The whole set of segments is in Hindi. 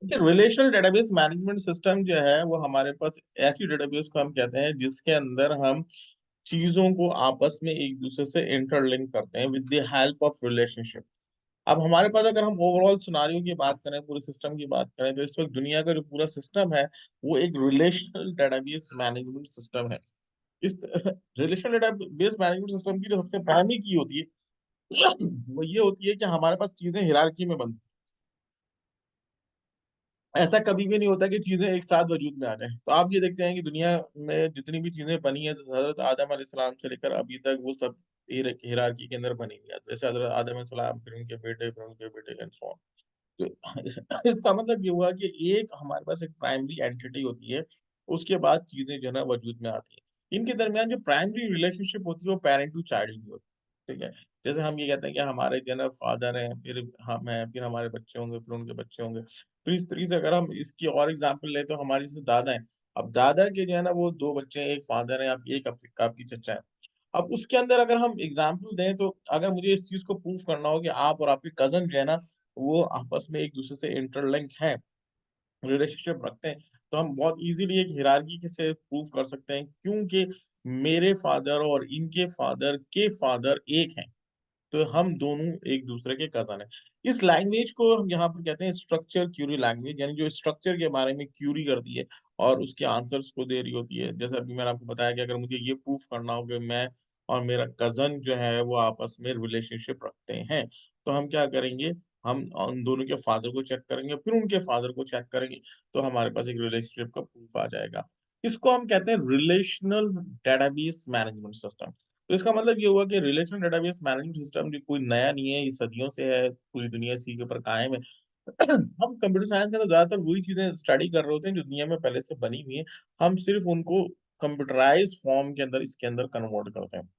कि रिलेशनल डेटाबेस मैनेजमेंट सिस्टम जो है वो हमारे पास ऐसी डेटाबेस को हम कहते हैं जिसके अंदर हम चीजों को आपस में एक दूसरे से इंटरलिंक करते हैं with the help of relationship. अब हमारे पास अगर हम ओवरऑल सिनारियो की बात करें, पूरे सिस्टम की बात करें, तो इस वक्त दुनिया का जो पूरा सिस्टम है वो एक रिलेशनल डेटाबेस मैनेजमेंट सिस्टम है। इस रिलेशनल डेटाबेस मैनेजमेंट सिस्टम की जो सबसे प्राइमरी की होती है वो ये होती है कि हमारे पास चीजें हिरारकी में बनती हैं। ऐसा कभी भी नहीं होता कि चीजें एक साथ वजूद में आ जाए। तो आप ये देखते हैं कि दुनिया में जितनी भी चीजें बनी है, हजरत आदम अलैहिस्सलाम से लेकर अभी तक, वो सब हिरारकी के अंदर बनी हुई है। जैसे हजरत आदम अलैहिस्सलाम, फिर उनके बेटे, फिर उनके बेटे एंड सो ऑन। तो इसका मतलब ये हुआ कि एक हमारे पास एक प्राइमरी एंटिटी होती है, उसके बाद चीजें जो है ना वजूद में आती है। इनके दरमियान जो प्राइमरी रिलेशनशिप होती है वो पेरेंट टू चाइल्ड की होती है। ठीक है। जैसे हम ये कहते हैं कि हमारे जो है ना फादर हैं, फिर हम हैं, फिर हमारे बच्चे होंगे, फिर उनके बच्चे होंगे। तो इस तरीके से अगर हम इसकी और एग्जाम्पल ले तो हमारे जैसे दादा हैं। अब दादा के जो है ना वो दो बच्चे हैं, एक फादर है, आप एक आपकी चचा है। अब उसके अंदर अगर हम एग्जाम्पल दें, तो अगर मुझे इस चीज को प्रूव करना हो कि आप और आपके कजन जो है ना वो आपस में एक दूसरे से इंटरलिंक हैं, रिलेशनशिप रखते हैं, तो हम बहुत इजीली एक हिरार्की से प्रूव कर सकते हैं, क्योंकि मेरे फादर और इनके फादर के फादर एक हैं। तो हम दोनों एक दूसरे के कजन हैं। इस लैंग्वेज को हम यहाँ पर कहते हैं स्ट्रक्चर क्यूरी लैंग्वेज, यानी जो स्ट्रक्चर के बारे में क्यूरी करती है और उसके आंसर्स को दे रही होती है। जैसे अभी मैंने आपको बताया कि अगर मुझे ये प्रूफ करना हो कि मैं और मेरा कजन जो है वो आपस में रिलेशनशिप रखते हैं, तो हम क्या करेंगे, हम उन दोनों के फादर को चेक करेंगे, फिर उनके फादर को चेक करेंगे, तो हमारे पास एक रिलेशनशिप का प्रूफ आ जाएगा। इसको हम कहते हैं रिलेशनल डेटाबेस मैनेजमेंट सिस्टम। तो इसका मतलब ये हुआ कि रिलेशनल डेटाबेस मैनेजमेंट सिस्टम जो कोई नया नहीं है, ये सदियों से है, पूरी दुनिया इसी के ऊपर कायम है। हम कंप्यूटर साइंस के अंदर ज्यादातर वही चीजें स्टडी कर रहे होते हैं जो दुनिया में पहले से बनी हुई है। हम सिर्फ उनको कंप्यूटराइज फॉर्म के अंदर इसके अंदर कन्वर्ट करते हैं।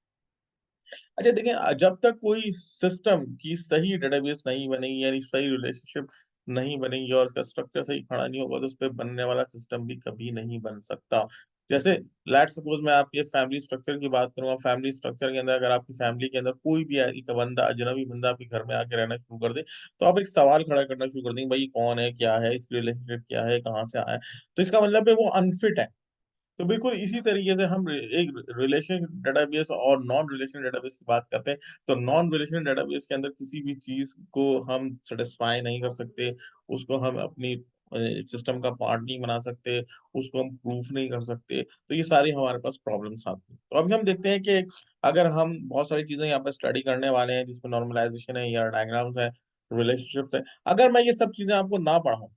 अच्छा देखिए, जब तक कोई सिस्टम की सही डेटाबेस नहीं बनेगी, यानी सही रिलेशनशिप नहीं बनेगी और उसका स्ट्रक्चर सही खड़ा नहीं होगा, तो उस पे बनने वाला सिस्टम भी कभी नहीं बन सकता। जैसे लेट सपोज मैं आपके फैमिली स्ट्रक्चर की बात करूंगा। फैमिली स्ट्रक्चर के अंदर अगर आपकी फैमिली के अंदर कोई भी एक बंदा, अजनबी बंदा आपके घर में आके रहना शुरू कर दे, तो आप एक सवाल खड़ा करना शुरू कर देंगे, भाई कौन है, क्या है, इसकी रिलेशनशिप क्या है, कहाँ से आया है। तो इसका मतलब है वो अनफिट है। तो बिल्कुल इसी तरीके से हम एक रिलेशन डेटाबेस और नॉन रिलेशन डेटाबेस की बात करते हैं। तो नॉन रिलेशन डेटाबेस के अंदर किसी भी चीज को हम सेटिस्फाई नहीं कर सकते, उसको हम अपनी सिस्टम का पार्ट नहीं बना सकते, उसको हम प्रूफ नहीं कर सकते। तो ये सारी हमारे पास प्रॉब्लम्स आती हैं। तो अभी हम देखते हैं कि अगर हम बहुत सारी चीजें यहाँ पर स्टडी करने वाले हैं, जिसमें नॉर्मलाइजेशन है या डायग्राम्स है, रिलेशनशिप्स है, अगर मैं ये सब चीजें आपको ना पढ़ाऊं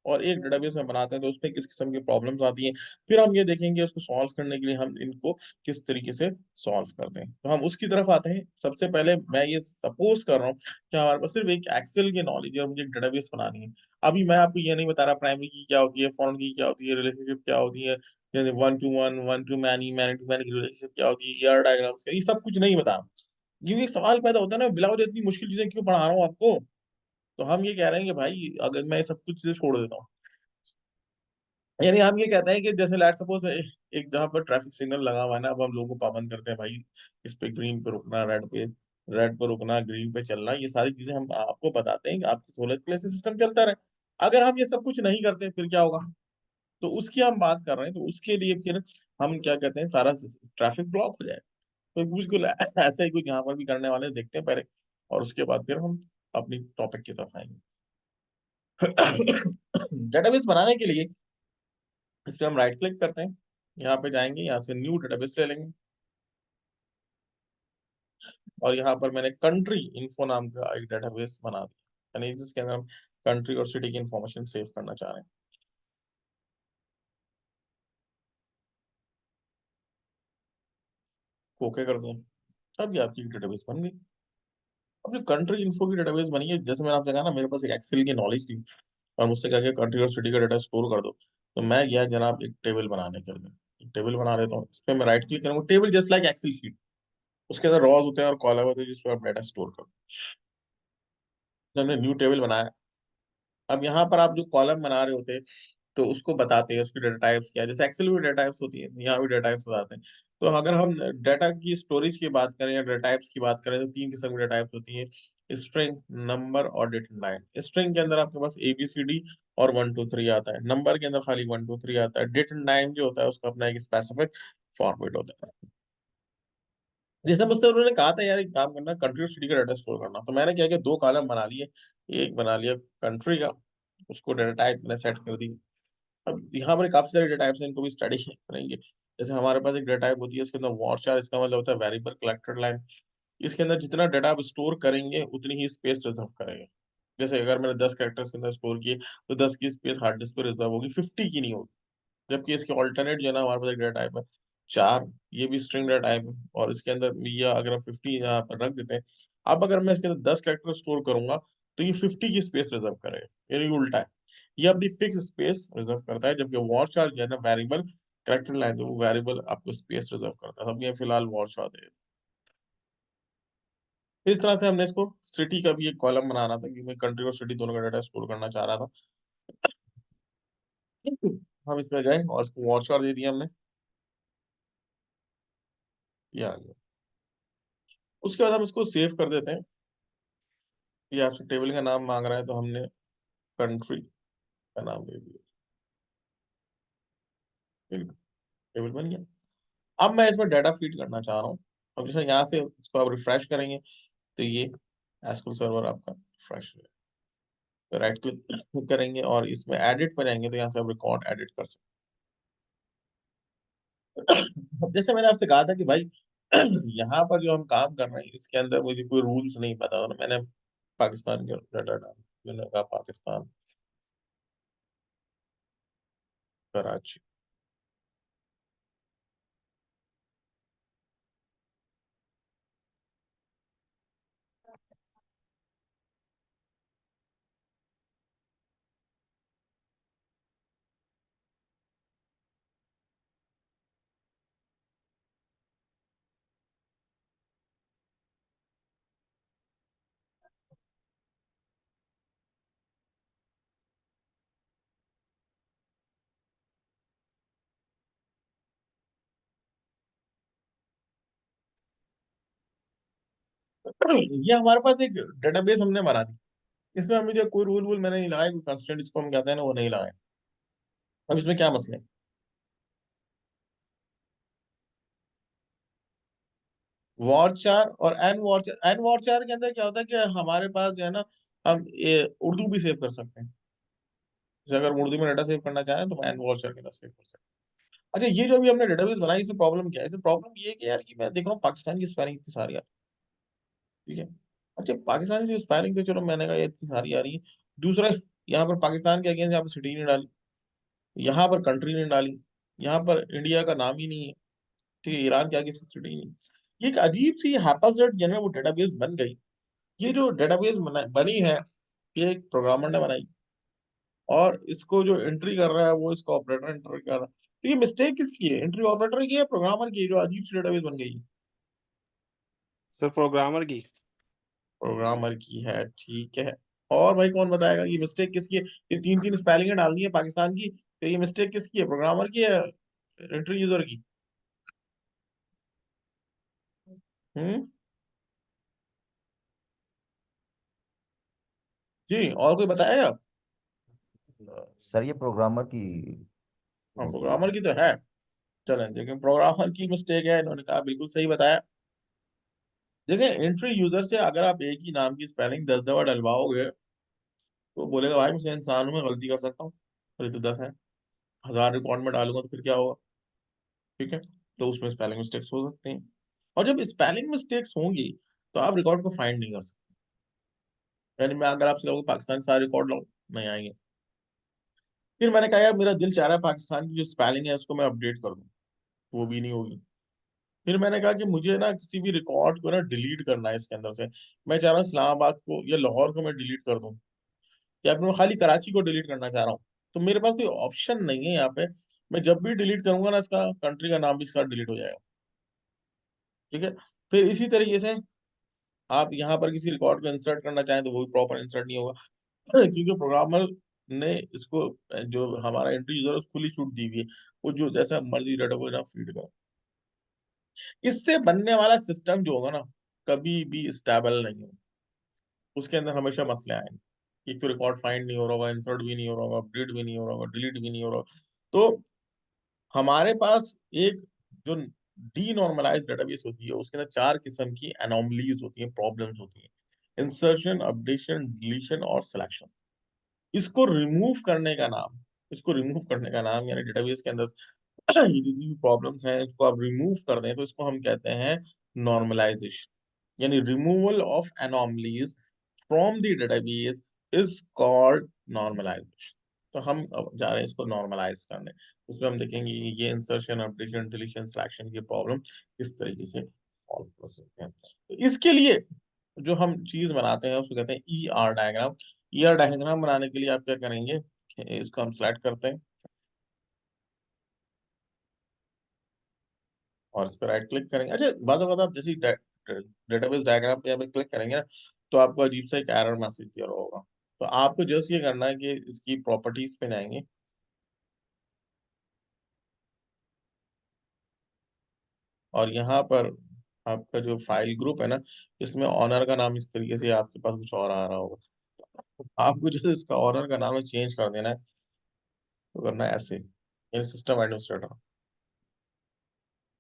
और एक डेटाबेस में बनाते हैं, तो उसमें किस किस्म की प्रॉब्लम्स आती हैं, फिर हम ये देखेंगे उसको सॉल्व करने के लिए हम इनको किस तरीके से सॉल्व करते हैं। तो हम उसकी तरफ आते हैं। सबसे पहले मैं ये सपोज कर रहा हूँ कि हमारे पास सिर्फ एक एक्सेल की नॉलेज है और मुझे एक डेटाबेस बनानी है। अभी मैं आपको ये नहीं बता रहा प्राइमरी की क्या होती है, फॉरेन की क्या होती है, रिलेशनशिप क्या होती है, जैसे one to one, one to many, many to many की रिलेशनशिप क्या होती है, ईआर डायग्राम्स, ये सब कुछ नहीं बता रहा। क्योंकि एक सवाल पैदा होता है ना, बिलावल इतनी मुश्किल चीजें क्यों पढ़ा रहा हूँ आपको। तो हम ये कह रहे हैं कि भाई अगर मैं ये सब कुछ चीजें छोड़ देता हूँ, यानी हम ये कहते हैं कि जैसे लेट सपोज एक जहां पर ट्रैफिक सिग्नल लगा हुआ है ना, अब हम लोगों को पाबंद करते हैं, भाई इस पे ग्रीन पे रुकना, रेड पे रुकना, ग्रीन पे चलना, ये सारी चीजें हम आपको बताते हैं कि आपकी सहूलियत के लिए सिस्टम चलता रहे। अगर हम ये सब कुछ नहीं करते फिर क्या होगा। तो उसकी हम बात कर रहे हैं। तो उसके लिए फिर हम क्या कहते हैं, सारा ट्रैफिक ब्लॉक हो जाए। तो बिल्कुल ऐसा ही कुछ यहाँ पर भी करने वाले हैं, देखते हैं पहले, और उसके बाद फिर हम अपनी टॉपिक की तरफ आएंगे। डेटाबेस बनाने के लिए इस पे हम राइट क्लिक करते हैं, यहाँ पे जाएंगे, यहाँ से न्यू डेटाबेस ले लेंगे, और यहाँ पर मैंने कंट्री इन्फो नाम का एक डेटाबेस बना दिया, यानी जिसके अंदर हम कंट्री और सिटी की इंफॉर्मेशन सेव करना चाह रहे हैं। ओके कर दें। अब ये आपकी डेटाबेस बन गई। अब जो कंट्री इन्फो की डेटाबेस बनी है, जैसे मैंने आपसे कहा ना, मेरे पास एक एक्सेल की नॉलेज थी और मुझसे कहा कि कंट्री और सिटी का डाटा स्टोर कर दो। तो मैं गया जनाब एक टेबल बनाने के लिए, एक टेबल बना लेता हूँ। इस पे मैं राइट क्लिक करूंगा, table just like Excel sheet, उसके अंदर रॉज होते हैं और कॉलम होते हैं जिसपे आप डाटा स्टोर करो। तो हमने न्यू टेबल बनाया। अब यहाँ पर आप जो कॉलम बना रहे होते हैं, तो उसको बताते हैं उसकी डेटा टाइप्स क्या है। जैसे एक्सेल में डेटा टाइप्स होती है, यहाँ भी डेटा टाइप्स बताते हैं। तो अगर हम डाटा की स्टोरेज की बात करें या डाटा टाइप्स की बात करें तो तीन किस्म की डाटा टाइप्स होती है, स्ट्रिंग, नंबर और डेटा लाइन। स्ट्रिंग के अंदर आपके पास ABCD और 1 2 3 आता है, नंबर के अंदर खाली 1 2 3 आता है, डेटा लाइन जो होता है उसका अपना एक स्पेसिफिक फॉर्मेट होता है। जैसे मुझसे उन्होंने कहा था यार एक काम करना, कंट्री और सिटी का डाटा स्टोर करना, तो मैंने क्या किया, दो कॉलम बना लिए। एक बना लिया कंट्री का, उसको डाटा टाइप मैंने सेट कर दी। अब यहाँ पर काफी सारे डेटा टाइप्स हैं, इनको भी स्टडी करेंगे। जैसे हमारे पास एक डेटा टाइप होती है, इसके अंदर वॉरचार, इसका मतलब होता है वेरिएबल कलेक्टेड लाइन। इसके अंदर जितना डेटा आप स्टोर करेंगे उतनी ही स्पेस रिजर्व करेंगे। जैसे अगर मैंने 10 कैरेक्टर्स के अंदर स्टोर किए तो 10 की स्पेस हार्ड डिस्क पे रिजर्व होगी, 50 की नहीं होगी। जबकि इसके ऑल्टरनेट जो है ना, हमारे पास एक डेटा टाइप है चार, ये भी स्ट्रिंग डेटा टाइप है, और इसके अंदर ये अगर हम 50 यहाँ पर रख देते हैं। अब अगर मैं इसके अंदर 10 कैरेक्टर स्टोर करूंगा तो ये 50 की स्पेस रिजर्व करेगा, यानी उल्टा है। ये अपनी फिक्स स्पेस रिजर्व करता है, जबकि वॉर चार्ज जो है ना वेरिएबल कैरेक्टर लाइन, तो वो वेरिएबल आपको स्पेस रिजर्व करता है। अब ये फिलहाल वॉर चार्ज है। इस तरह से हमने इसको सिटी का भी एक कॉलम बनाना था कि मैं कंट्री और सिटी दोनों का डाटा स्टोर करना चाह रहा था। हम इसमें गए और इसको वॉर चार्ज दे दिया हमने, ये आ गया। उसके बाद हम इसको सेव कर देते हैं। ये आपसे टेबल का नाम मांग रहा है तो हमने कंट्री का नाम दे दिया। टेबल बन गया। अब मैं इसमें डाटा फीड करना चाह रहा हूँ। अब जैसे यहाँ से इसको आप रिफ्रेश करेंगे तो ये एसक्यूएल सर्वर आपका रिफ्रेश हो जाएगा। तो राइट क्लिक करेंगे और इसमें एडिट पर जाएंगे तो यहाँ से आप रिकॉर्ड एडिट कर सकते हैं। अब जैसे मैंने आपसे कहा था कि भाई यहाँ पर जो हम काम कर रहे हैं इसके अंदर मुझे कोई रूल्स नहीं पता, और मैंने पाकिस्तान के डाटा डाला, मैंने कहा पाकिस्तान कराची। ये हमारे पास एक डेटाबेस हमने बना दी, इसमें हम मुझे कोई रूल वूल मैंने नहीं लगाया, कोई कंस्ट्रेंट जिसको हम कहते हैं ना वो नहीं लगाए। अब इसमें क्या मसला है? वॉरचार और एन वॉरचार के अंदर क्या होता है कि हमारे पास जो है ना, हम ये उर्दू भी सेव कर सकते हैं। जैसे अगर उर्दू में डाटा सेव करना चाहें तो एन वॉरचार के अंदर सेव कर सकते हैं। अच्छा, ये जो अभी हमने डेटाबेस बनाई, इसमें प्रॉब्लम क्या है? इसमें प्रॉब्लम ये है कि यार कि मैं देख रहा हूँ पाकिस्तान की स्पेलिंग इतनी सारी आ रही है, ठीक है। अच्छा, पाकिस्तान की जो स्पेलिंग थी चलो मैंने कहा ये इतनी सारी आ रही है। दूसरा, यहाँ पर पाकिस्तान के अगेंस्ट यहाँ पर सिटी नहीं डाली, यहाँ पर कंट्री नहीं डाली, यहाँ पर इंडिया का नाम ही नहीं है, ठीक है, ईरान के आगे सिटी नहीं है। ये एक अजीब सी हैपाजेड जो है वो डेटाबेस बन गई। ये जो डेटाबेस बनी है, ये एक प्रोग्रामर ने बनाई, और इसको जो एंट्री कर रहा है वो इसका ऑपरेटर एंट्री कर रहा है। तो ये मिस्टेक किसकी है, एंट्री ऑपरेटर की है, प्रोग्रामर की है, जो अजीब सी डेटाबेस बन गई है? सर प्रोग्रामर की। प्रोग्रामर की है, ठीक है। और भाई कौन बताएगा ये मिस्टेक किसकी है? ये तीन तीन स्पेलिंग डाल दी है पाकिस्तान की, तो ये मिस्टेक किसकी है, प्रोग्रामर की है, एंट्री यूजर की? हम्म। जी, और कोई बताएगा? सर ये प्रोग्रामर की हाँ, गलती है। प्रोग्रामर की तो है। चलें देखें, प्रोग्रामर की मिस्टेक है, इन्होंने कहा बिल्कुल सही बताया। देखिए, एंट्री यूजर से अगर आप एक ही नाम की स्पेलिंग 10 दफा डलवाओगे तो बोलेगा भाई मैं इंसान हूं, मैं गलती कर सकता हूँ, और ये तो 10 है। 1000 रिकॉर्ड में डालूंगा तो फिर क्या होगा? ठीक है। तो उसमें स्पेलिंग मिस्टेक्स हो सकते हैं, और जब स्पेलिंग मिस्टेक्स होंगी तो आप रिकॉर्ड को फाइंड नहीं कर सकते। यानी मैं अगर आपसे कहूँ पाकिस्तान के सारे रिकॉर्ड लाओ, नहीं आएंगे। फिर मैंने कहा यार मेरा दिल चाह रहा है पाकिस्तान की जो स्पेलिंग है उसको मैं अपडेट कर दूं, वो भी नहीं होगी। फिर मैंने कहा कि मुझे ना किसी भी रिकॉर्ड को ना डिलीट करना है इसके अंदर से। मैं चाह रहा हूँ इस्लामाबाद को या लाहौर को मैं डिलीट कर दूं, या फिर मैं खाली कराची को डिलीट करना चाह रहा हूँ। तो मेरे पास कोई ऑप्शन नहीं है यहाँ पे। मैं जब भी डिलीट करूंगा ना, इसका कंट्री का नाम भी साथ डिलीट हो जाएगा, ठीक है। फिर इसी तरीके से आप यहाँ पर किसी रिकॉर्ड को इंसर्ट करना चाहें तो वो भी प्रॉपर इंसर्ट नहीं होगा, क्योंकि प्रोग्रामर ने इसको, जो हमारा एंट्री यूजर है उसको खुली छूट दी हुई है, वो जो जैसा मर्जी डाटा को ना फीड करे। इससे बनने वाला सिस्टम जो होगा ना, कभी भी स्टेबल नहीं होगा। उसके अंदर हमेशा मसले आएंगे। एक तो रिकॉर्ड फाइंड नहीं हो रहा होगा, इंसर्ट भी नहीं हो रहा होगा, अपडेट भी नहीं हो रहा होगा, डिलीट भी नहीं हो रहा होगा। तो हमारे पास एक जो डी नॉर्मलाइज डेटाबेस होती है, उसके अंदर चार किस्म की एनोमलीज होती हैं, प्रॉब्लम्स होती हैं: इंसर्शन, अपडेशन, डिलीशन और सिलेक्शन। इसको रिमूव करने का नाम इसको रिमूव करने का नाम, यानी डेटाबेस के अंदर ये जितनी भी प्रॉब्लम्स हैं, इसको आप रिमूव कर दें, तो इसको हम कहते हैं नॉर्मलाइजेशन। यानी removal of anomalies from the database is called normalisation. तो हम अब जा रहे हैं इसको नॉर्मलाइज करने। उसमें हम देखेंगे कि ये इंसर्शन, अपडेशन, डिलीशन, सिलेक्शन की प्रॉब्लम किस तरीके से सॉल्व कर सकते हैं। तो इसके लिए जो हम चीज बनाते हैं उसको कहते हैं E R diagram. E R diagram बनाने के लिए आप क्या करेंगे, इसको हम सिलेक्ट करते हैं और इस पर राइट क्लिक करेंगे। अच्छा, बात अगर आप जैसे डेटाबेस डायग्राम पे यहाँ क्लिक करेंगे ना, तो आपको अजीब सा एक एरर मैसेज दिया होगा। तो आपको जस्ट ये करना है कि इसकी प्रॉपर्टीज पे जाएंगे और यहाँ पर आपका जो फाइल ग्रुप है ना, इसमें ऑनर का नाम इस तरीके से आपके पास कुछ और आ रहा होगा। तो आपको जो इसका ऑनर का नाम है चेंज कर देना है। तो करना है ऐसे, सिस्टम एडमिनिस्ट्रेटर।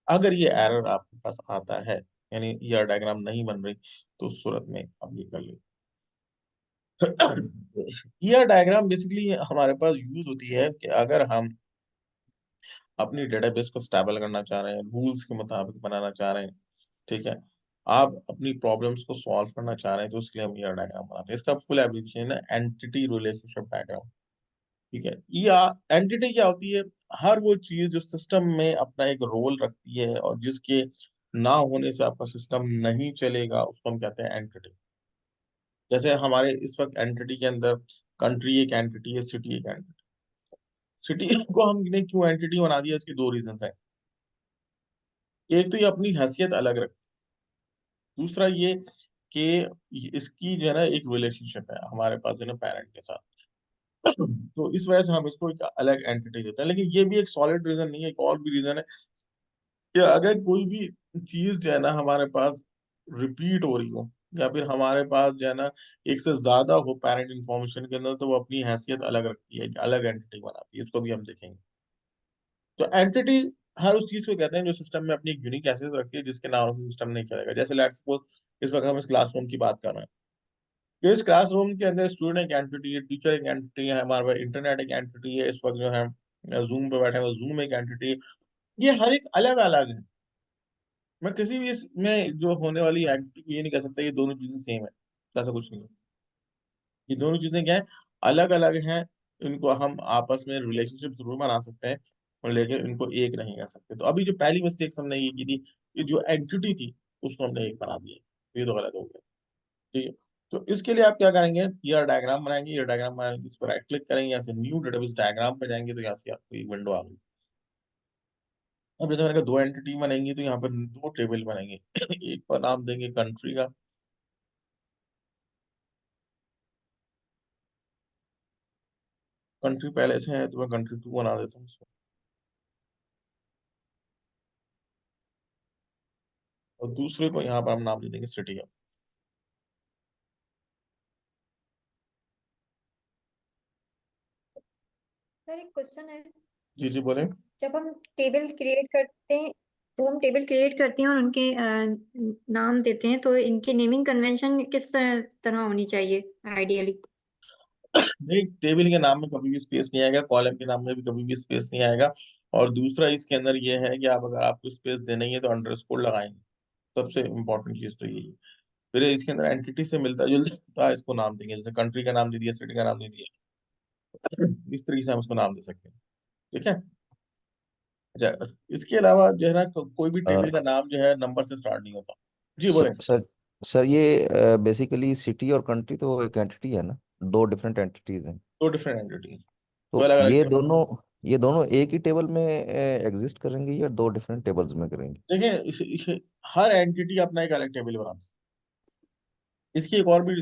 अगर ये एरर आपके पास आता है, यानी ईआर डायग्राम नहीं बन रही, तो उस सूरत में आप ये कर लीजिए। ईआर डायग्राम बेसिकली हमारे पास यूज होती है कि अगर हम अपनी डेटाबेस को स्टेबल करना चाह रहे हैं, रूल्स के मुताबिक बनाना चाह रहे हैं, ठीक है, आप अपनी प्रॉब्लम्स को सॉल्व करना चाह रहे हैं, तो उसके लिए हम ईआर डायग्राम बनाते हैं। इसका फुल एब्रीविएशन है एंटिटी रिलेशनशिप डायग्राम। ठीक है, या एंटिटी क्या होती है? हर वो चीज जो सिस्टम में अपना एक रोल रखती है और जिसके ना होने से आपका सिस्टम नहीं चलेगा, उसको हम कहते हैं एंटिटी। जैसे हमारे इस वक्त एंटिटी के अंदर कंट्री एक एंटिटी है, सिटी एक एंटिटी। सिटी को हमने क्यों एंटिटी बना दिया, इसके दो रीजन है। एक तो ये अपनी हैसियत अलग रखती है, दूसरा ये कि इसकी जो है ना एक रिलेशनशिप है हमारे पास जो है ना पेरेंट के साथ। तो इस वजह से हम इसको एक अलग एंटिटी देते हैं। लेकिन ये भी एक सॉलिड रीजन नहीं है, एक और भी रीजन है कि अगर कोई भी चीज जो है ना हमारे पास रिपीट हो रही हो, या फिर हमारे पास जो है ना एक से ज्यादा हो पेरेंट इंफॉर्मेशन के अंदर, तो वो अपनी हैसियत अलग रखती है, एक अलग एंटिटी बनाती है। इसको भी हम देखेंगे। तो एंटिटी हर उस चीज को कहते हैं जो सिस्टम में अपनी एक यूनिक हैसियत रखती है, जिसके नाम से सिस्टम नहीं चलेगा। जैसे लेट्स सपोज इस वक्त हम इस क्लासरूम की बात कर रहे हैं, तो इस क्लासरूम के अंदर स्टूडेंट एक एंटिटी है, टीचर एक एंटिटी है, हमारे पास इंटरनेट एक एंटिटी है, इस वक्त जो है जूम पे बैठे हैं जूम एक एंटिटी है। ये हर एक अलग अलग है। मैं किसी भी इसमें जो होने वाली एंटिटी को ये नहीं कह सकता ये दोनों चीजें सेम है। ऐसा कुछ नहीं है। ये दोनों चीजें क्या है, अलग अलग हैं। इनको हम आपस में रिलेशनशिप जरूर बना सकते हैं, और लेकिन इनको एक नहीं कर सकते। तो अभी जो पहली मिस्टेक हमने ये की थी, ये जो एंटिटी थी उसको हमने एक बना दिया, ये तो गलत हो गया। ठीक है, तो इसके लिए आप क्या करेंगे, ईआर डायग्राम बनाएंगे। ईआर डायग्राम बनाएंगे, इस पर राइट क्लिक करेंगे, यहाँ से न्यू डेटाबेस डायग्राम पे जाएंगे, तो यहाँ से आपको एक विंडो आ गई। अब जैसे मैंने कहा दो एंटिटी बनेंगी, तो यहाँ पर दो टेबल बनेंगे। एक पर नाम देंगे कंट्री का, कंट्री पहले से है तो मैं कंट्री टू बना देता हूँ इसको। और दूसरे को यहाँ पर हम नाम दे देंगे सिटी का। सर एक क्वेश्चन है। जी जी बोले। जब हम टेबल क्रिएट करते हैं जब हम टेबल क्रिएट करते हैं और उनके नाम देते हैं, तो इनकी नेमिंग कन्वेंशन किस तरह होनी चाहिए आइडियली? नहीं, टेबल के नाम में कभी भी स्पेस नहीं आएगा, कॉलम के नाम में भी कभी भी स्पेस नहीं आएगा। और दूसरा इसके अंदर ये है कि आप अगर आपको स्पेस देना ही है तो अंडरस्कोर लगाएंगे। सबसे इंपॉर्टेंट चीज तो यही है। फिर इसके अंदर एंटिटी से मिलता जुलता इसको नाम देंगे, जैसे कंट्री का नाम दे दिया, सिटी का नाम दे दिया। इस तरीके से हम उसको नाम दे सकते हैं। ठीक है। अच्छा, इसके अलावा जो है ना कोई भी टेबल का नाम जो है नंबर से स्टार्ट नहीं होता। जी बोले। सर सर ये बेसिकली सिटी और कंट्री तो एक एंटिटी है ना, दो डिफरेंट एंटिटीज हैं। दो डिफरेंट एंटिटी, तो तो अलग अलग। ये दोनों एक ही टेबल में एग्जिस्ट करेंगे या दो डिफरेंट टेबल्स में करेंगे? देखिए हर एंटिटी अपना एक अलग टेबल बनाती है। इसकी एक और भी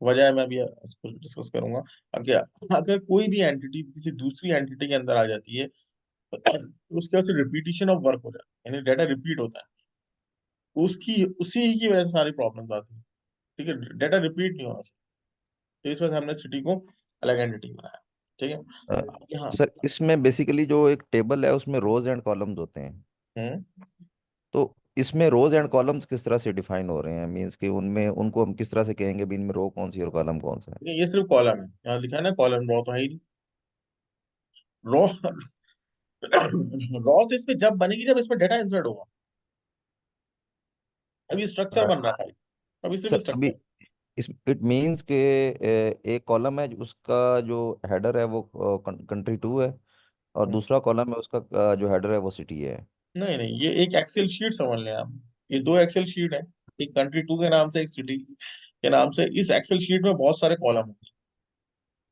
वजह है, मैं अभी इसको डिस्कस करूंगा। अब क्या, अगर कोई भी एंटिटी किसी दूसरी एंटिटी के अंदर आ जाती है, तो उसके वजह से रिपीटिशन ऑफ वर्क हो जाता है, यानी डाटा रिपीट होता है। उसकी उसी की वजह से सारी प्रॉब्लम्स आती है। ठीक है, डेटा रिपीट नहीं होना चाहिए, तो इस वजह से हमने सिटी को अलग एंटिटी बनाया। ठीक है, अ, अब यहाँ सर इसमें बेसिकली जो एक टेबल है उसमें रोज एंड कॉलम्स होते हैं, हम्म तो इसमें रोज एंड कॉलम्स किस तरह से डिफाइन हो रहे हैं, मींस कि उनमें उनको हम किस तरह से कहेंगे भी इनमें रो कौन सी है और कॉलम कौन सा है? ठीक है, ये सिर्फ कॉलम है, यहाँ लिखा है ना कॉलम, रॉ तो है ही नहीं। रॉ रॉ तो इसमें जब बनेगी जब इसमें डेटा इंसर्ट होगा। अभी स्ट्रक्चर अ, बन रहा है, अभी सिर्फ सर अभी स्ट्रक्चर। इस इट मींस के एक कॉलम है उसका जो हेडर है वो कंट्री टू है, और दूसरा कॉलम है उसका जो हेडर है वो सिटी है। नहीं नहीं, ये एक एक्सेल शीट समझ लें आप, ये दो एक्सेल शीट है, एक कंट्री टू के नाम से, एक सिटी के नाम से। इस एक्सेल शीट में बहुत सारे कॉलम होंगे,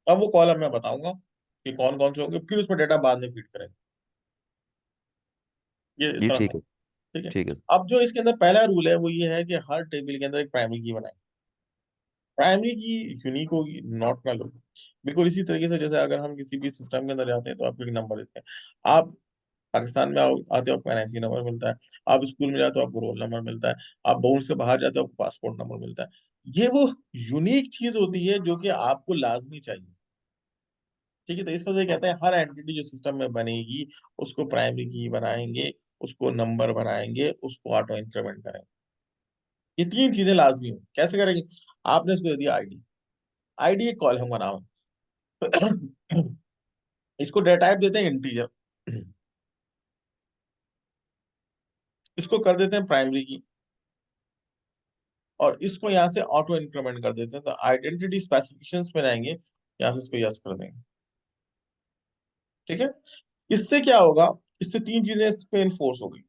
अब वो कॉलम मैं बताऊंगा कि कौन कौन से होंगे, फिर उसमें डेटा बाद में फीड करेंगे। ये इस जी तरह से। ठीक है। ठीक है, ठीक है। अब जो इसके अंदर पहला रूल है वो ये है कि हर टेबल के अंदर एक प्राइमरी की बनाए। प्राइमरी की यूनिक होगी, नॉट नल होगी। बिल्कुल इसी तरीके से जैसे अगर हम किसी भी सिस्टम के अंदर जाते हैं तो आपको एक नंबर देते हैं। आप पाकिस्तान में आते हो आपको एनआईसी नंबर मिलता है, आप स्कूल में जाते हो आपको रोल नंबर मिलता है, आप बोर्ड से बाहर जाते हो आपको पासपोर्ट नंबर मिलता है। ये वो यूनिक चीज होती है जो कि आपको लाजमी चाहिए। ठीक है, तो इस वजह से कहते हैं हर एंटिटी जो सिस्टम में बनेगी उसको प्राइमरी की बनाएंगे, उसको नंबर बनाएंगे, उसको ऑटो इंक्रीमेंट करेंगे। ये तीन चीजें लाजमी हो। कैसे करेंगे? आपने इसको दे दिया आईडी, आईडी एक कॉलम का नाम है। इसको डेटा टाइप देते हैं इंटीजर, इसको कर देते हैं प्राइमरी की, और इसको यहाँ से ऑटो इंक्रीमेंट कर देते हैं। तो आइडेंटिटी स्पेसिफिकेशंस में आएंगे, यहाँ से इसको यस कर देंगे। ठीक है, इससे क्या होगा, इससे तीन चीजें इस पे इन्फोर्स हो गई।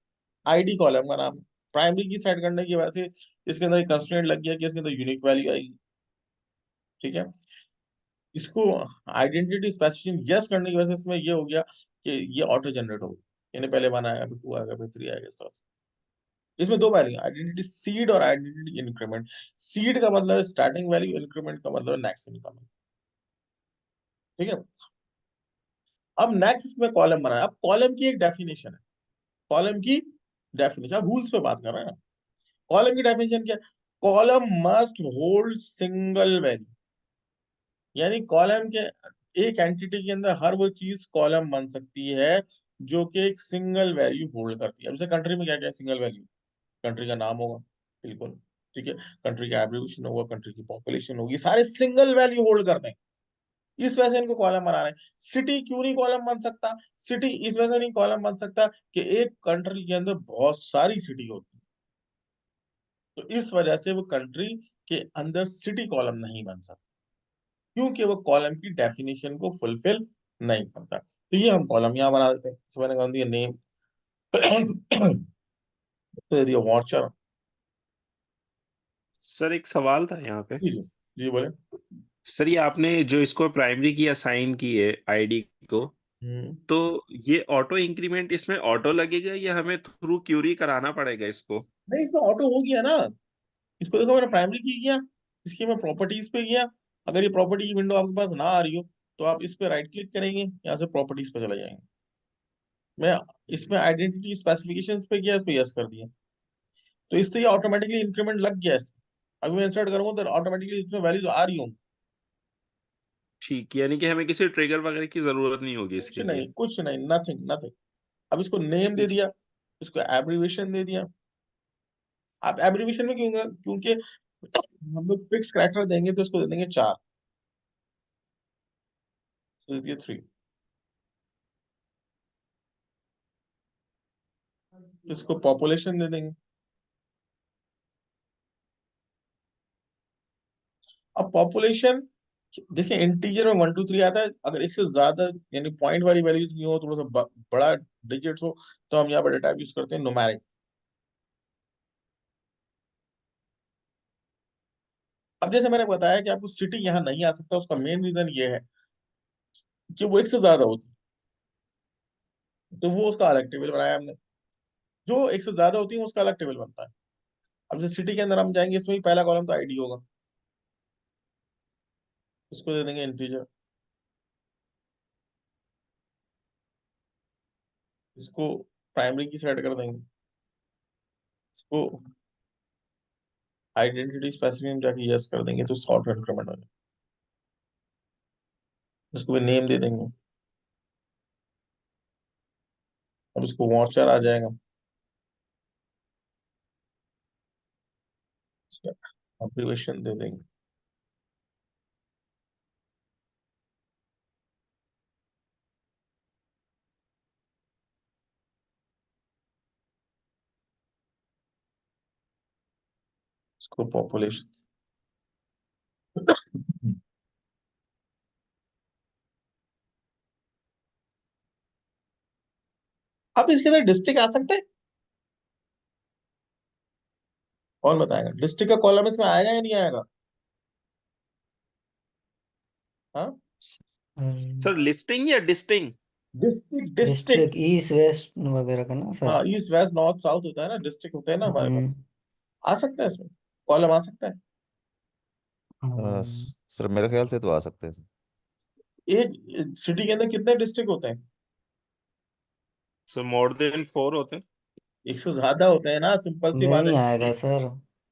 आईडी कॉलम का नाम, प्राइमरी की सेट करने की वजह से इसके अंदर एक कंस्ट्रेंट लग गया कि इसके अंदर यूनिक वैल्यू आएगी। ठीक है, इसको आइडेंटिटी स्पेसिफिकेशन यस करने की वजह से इसमें ये हो गया कि ये ऑटो जनरेट हो गया, यानी पहले वन आएगा, फिर टू आएगा, फिर थ्री आएगा, इस तरह से। इसमें दो वैल्यू, आइडेंटिटी सीड और आइडेंटिटी इंक्रीमेंट। सीड का मतलब है स्टार्टिंग वैल्यू, इंक्रीमेंट का मतलब है नेक्स्ट इनकम। ठीक है, अब नेक्स्ट इसमें कॉलम बनाया। अब कॉलम की एक डेफिनेशन है, कॉलम की डेफिनेशन, अब रूल्स पे बात कर रहे हैं ना। कॉलम की डेफिनेशन क्या है? Column must hold single value, यानी कॉलम के एक एंटिटी के अंदर हर वो चीज कॉलम बन सकती है जो कि एक सिंगल वैल्यू होल्ड करती है। अब जैसे कंट्री में क्या क्या सिंगल वैल्यू, कंट्री का नाम होगा, बिल्कुल। ठीक है, कंट्री का एब्रीविएशन होगा, कंट्री की पॉपुलेशन होगी, सारे सिंगल वैल्यू होल्ड करते हैं। इस वजह से इनको कॉलम बना रहे हैं। सिटी क्यों नहीं कॉलम बन सकता? सिटी इस वजह से नहीं कॉलम बन सकता कि एक कंट्री के अंदर बहुत सारी सिटी होती है, तो इस वजह से वो कंट्री के अंदर सिटी कॉलम नहीं बन सकता, क्योंकि वो कॉलम की डेफिनेशन को फुलफिल नहीं करता। तो ये हम कॉलम यहाँ बना देते हैं। इसमें मैंने कहा दिया नेम, दे दिया वॉचर। सर एक सवाल था यहाँ पे। जी जी, जी बोले। सर ये आपने जो इसको प्राइमरी की असाइन की है आईडी को, हम्म तो ये ऑटो इंक्रीमेंट इसमें ऑटो लगेगा या हमें थ्रू क्यूरी कराना पड़ेगा इसको? नहीं, इसमें ऑटो हो गया ना। इसको देखो, मैंने प्राइमरी की किया, इसकी मैं प्रॉपर्टीज पे गया। अगर ये प्रॉपर्टी की विंडो आपके पास ना आ रही हो तो आप इस पे राइट क्लिक करेंगे, यहाँ से प्रॉपर्टीज पे चले जाएंगे। मैं इसमें आइडेंटिटी स्पेसिफिकेशंस पे गया, इस पे यस कर दिया, तो इससे ये ऑटोमेटिकली इंक्रीमेंट लग गया इसमें। अभी मैं इंसर्ट करूंगा तो ऑटोमेटिकली इसमें वैल्यूज आ रही होंगी। ठीक, यानी कि हमें किसी ट्रिगर वगैरह की जरूरत नहीं होगी कुछ इसके लिए। नहीं, कुछ नहीं, नथिंग नथिंग। अब इसको नेम दे ठीक। दिया, इसको एब्रीविएशन दे दिया। आप एब्रीविएशन में क्यों? क्योंकि हम लोग फिक्स कैरेक्टर देंगे तो इसको दे देंगे चार, तो दे दिया थ्री। इसको पॉपुलेशन दे देंगे। अब पॉपुलेशन, देखिए इंटीजर में वन टू थ्री आता है, अगर एक से ज्यादा यानी पॉइंट वाली वैल्यूज नहीं हो, थोड़ा सा बड़ा डिजिट्स हो, तो हम यहाँ पर डेटा यूज करते हैं न्यूमेरिक। अब जैसे मैंने बताया कि आपको सिटी यहाँ नहीं आ सकता, उसका मेन रीजन ये है कि वो एक से ज्यादा होती है, तो वो उसका अलग टेबल बनाया हमने। जो एक से ज्यादा होती है उसका अलग टेबल बनता है। अब जैसे सिटी के अंदर हम जाएंगे, इसमें भी पहला कॉलम तो आईडी होगा, इसको दे देंगे इंटीजर। इसको प्राइमरी की सेट कर देंगे, इसको आइडेंटिटी स्पेसिफिक में जाके यस कर देंगे तो सॉर्ट इंक्रीमेंट हो जाएगा, उसको भी नेम दे देंगे, अब उसको वॉचर आ जाएगा, अब्रिविएशन दे देंगे। इसको पॉपुलेशन। अब इसके अंदर डिस्ट्रिक्ट आ सकते हैं, कौन बताएगा? डिस्ट्रिक्ट का कॉलम इसमें आएगा या नहीं आएगा? हाँ, सर लिस्टिंग या distinct? District district. District east west वगैरह का ना सर? हाँ, ईस्ट वेस्ट नॉर्थ साउथ होता है ना, डिस्ट्रिक्ट होते हैं ना हमारे पास, हम्म, आ सकता है इसमें, कॉलम आ सकता है। हाँ, सर मेरे ख्याल से तो आ सकते हैं। एक सिटी के अंदर कितने डिस्ट्रिक्ट होते हैं? सो मोर देन 4 होते हैं। 100 ज्यादा होते हैं ना, सिंपल सी बात नहीं है। आएगा सर,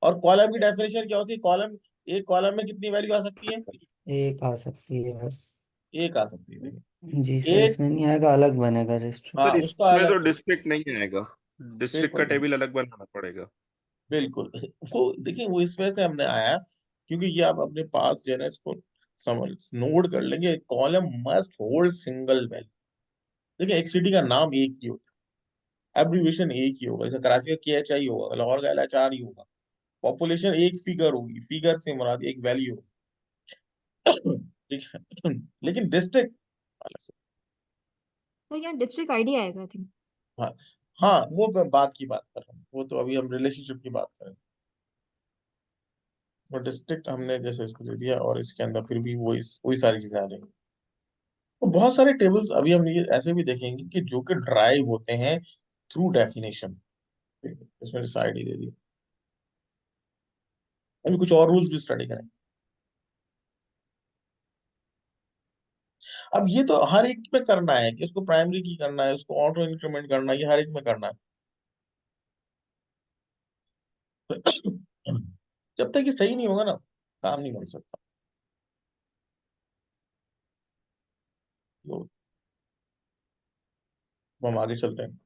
और कॉलम की डेफिनेशन क्या होती है? कॉलम, एक कॉलम में कितनी वैल्यू आ सकती है? एक आ सकती है बस। एक आ सकती है, जी देखिए सर, एक। इसमें नहीं आएगा, अलग बनेगा रजिस्टर। हाँ, सर उसका इसमें तो अलग। डिस्ट्रिक्ट नहीं आएगा, डिस्ट्रिक्ट का बिल्कुल नहीं, टेबल अलग बनाना पड़ेगा। बिल्कुल। वो देखिए, वो इस वजह से हमने आया, क्योंकि ये आप अपने पास जो है ना इसको समझ नोट कर लेंगे, column must hold single value. देखिए, एक सिटी का नाम एक ही होता है, एब्रीविएशन एक ही होगा, जैसे कराची का KHI होगा, लाहौर का LHR ही होगा, पॉपुलेशन एक फिगर होगी, फिगर से मुराद एक वैल्यू होगी। ठीक है, लेकिन डिस्ट्रिक्ट अलग से। तो यहाँ डिस्ट्रिक्ट आईडी आएगा आई थिंक। हाँ, हाँ, वो मैं बात की बात कर रहा हूँ, वो तो अभी हम रिलेशनशिप की बात करें। तो डिस्ट्रिक्ट हमने जैसे इसको दे दिया, और इसके अंदर फिर भी वही सारी चीजें आ जाएंगी। तो बहुत सारे टेबल्स अभी हम ये ऐसे भी देखेंगे कि जो कि ड्राइव होते हैं थ्रू डेफिनेशन। इसमें जैसे आईडी दे दी, अभी कुछ और रूल्स भी स्टडी करें। अब ये तो हर एक में करना है कि इसको प्राइमरी की करना है, उसको ऑटो इंक्रीमेंट करना है, ये हर एक में करना है। जब तक ये सही नहीं होगा ना, काम नहीं बन सकता। तो हम आगे चलते हैं।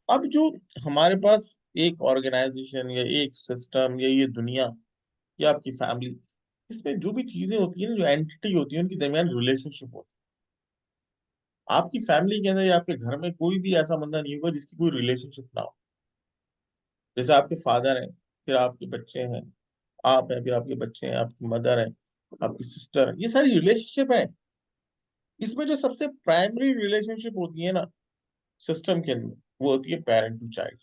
अब जो हमारे पास एक ऑर्गेनाइजेशन या एक सिस्टम या ये दुनिया या आपकी फैमिली, इसमें जो भी चीजें होती है ना, जो एंटिटी होती है, उनके दरमियान रिलेशनशिप होती है। आपकी फैमिली के अंदर या आपके घर में कोई भी ऐसा बंदा नहीं होगा जिसकी कोई रिलेशनशिप ना हो। जैसे आपके फादर हैं, फिर आपके बच्चे हैं, आप हैं, फिर आपके बच्चे हैं, आपकी मदर है, आपकी सिस्टर है, ये सारी रिलेशनशिप है। इसमें जो सबसे प्राइमरी रिलेशनशिप होती है ना सिस्टम के अंदर, वो होती है पेरेंट टू चाइल्ड।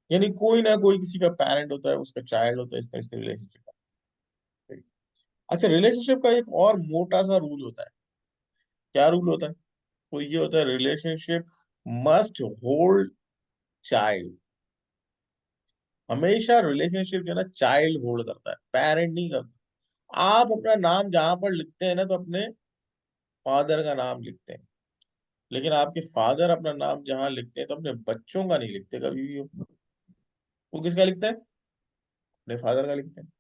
यानी कोई ना कोई किसी का पेरेंट होता है, उसका चाइल्ड होता है, इस तरह से रिलेशनशिप। अच्छा, रिलेशनशिप का एक और मोटा सा रूल होता है। क्या रूल होता है? वो ये होता है, रिलेशनशिप मस्ट होल्ड चाइल्ड। हमेशा रिलेशनशिप जो है ना चाइल्ड होल्ड करता है, पेरेंट नहीं करता। आप अपना नाम जहां पर लिखते हैं ना, तो अपने फादर का नाम लिखते हैं, लेकिन आपके फादर अपना नाम जहां लिखते हैं तो अपने बच्चों का नहीं लिखते कभी भी। वो किसका लिखते हैं? अपने फादर का लिखते हैं।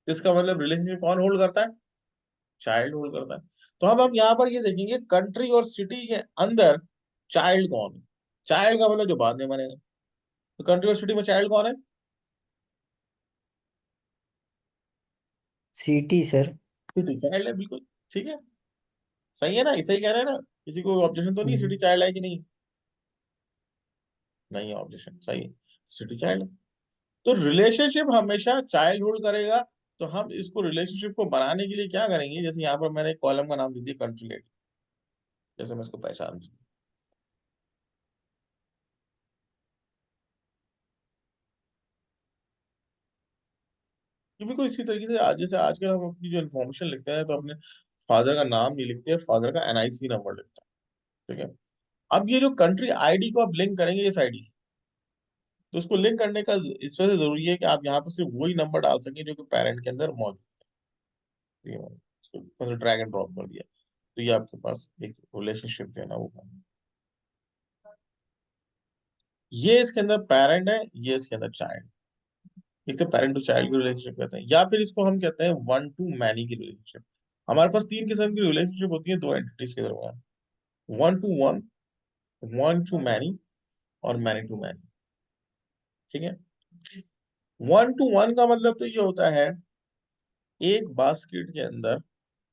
इसका मतलब रिलेशनशिप कौन होल्ड करता है? चाइल्ड होल्ड करता है। तो अब हम यहाँ पर ये देखेंगे, कंट्री और सिटी के अंदर चाइल्ड कौन है? चाइल्ड का मतलब जो बाद में बनेगा। तो कंट्री और सिटी में चाइल्ड कौन है? City sir. सिटी चाइल्ड है, बिल्कुल ठीक है, सही है ना, सही कह रहे हैं ना? किसी को ऑब्जेक्शन तो नहीं, सिटी हम्म, चाइल्ड है कि नहीं? नहीं है ऑब्जेक्शन, सही है, सिटी चाइल्ड है। तो रिलेशनशिप हमेशा चाइल्ड होल्ड करेगा। तो हम इसको रिलेशनशिप को बनाने के लिए क्या करेंगे, जैसे यहाँ पर मैंने एक कॉलम का नाम दे दिया कंट्री लेडी, जैसे मैं इसको पहचान सकूं। ये भी कोई इसी तरीके से जैसे आजकल हम अपनी जो इन्फॉर्मेशन लिखते हैं तो अपने फादर का नाम नहीं लिखते, फादर का NIC नंबर लिखते हैं। ठीक है, अब ये जो कंट्री आईडी को आप लिंक करेंगे इस आईडी से, तो उसको लिंक करने का इस वजह से जरूरी है कि आप यहाँ पर सिर्फ वही नंबर डाल सकें जो कि पेरेंट के अंदर मौजूद है। ठीक है, इसको ड्रैग एंड ड्रॉप कर दिया, तो ये आपके पास एक रिलेशनशिप जो है ना वो बन गया। ये इसके अंदर पेरेंट है, ये इसके अंदर चाइल्ड। एक तो पेरेंट टू चाइल्ड की रिलेशनशिप कहते हैं, या फिर इसको हम कहते हैं वन टू मैनी की रिलेशनशिप। हमारे पास तीन किस्म की रिलेशनशिप होती है दो एंटिटीज के दरमियान, one to one, one to many, और मैनी टू मैनी। ठीक है। वन टू वन का मतलब तो ये होता है एक बास्केट के अंदर,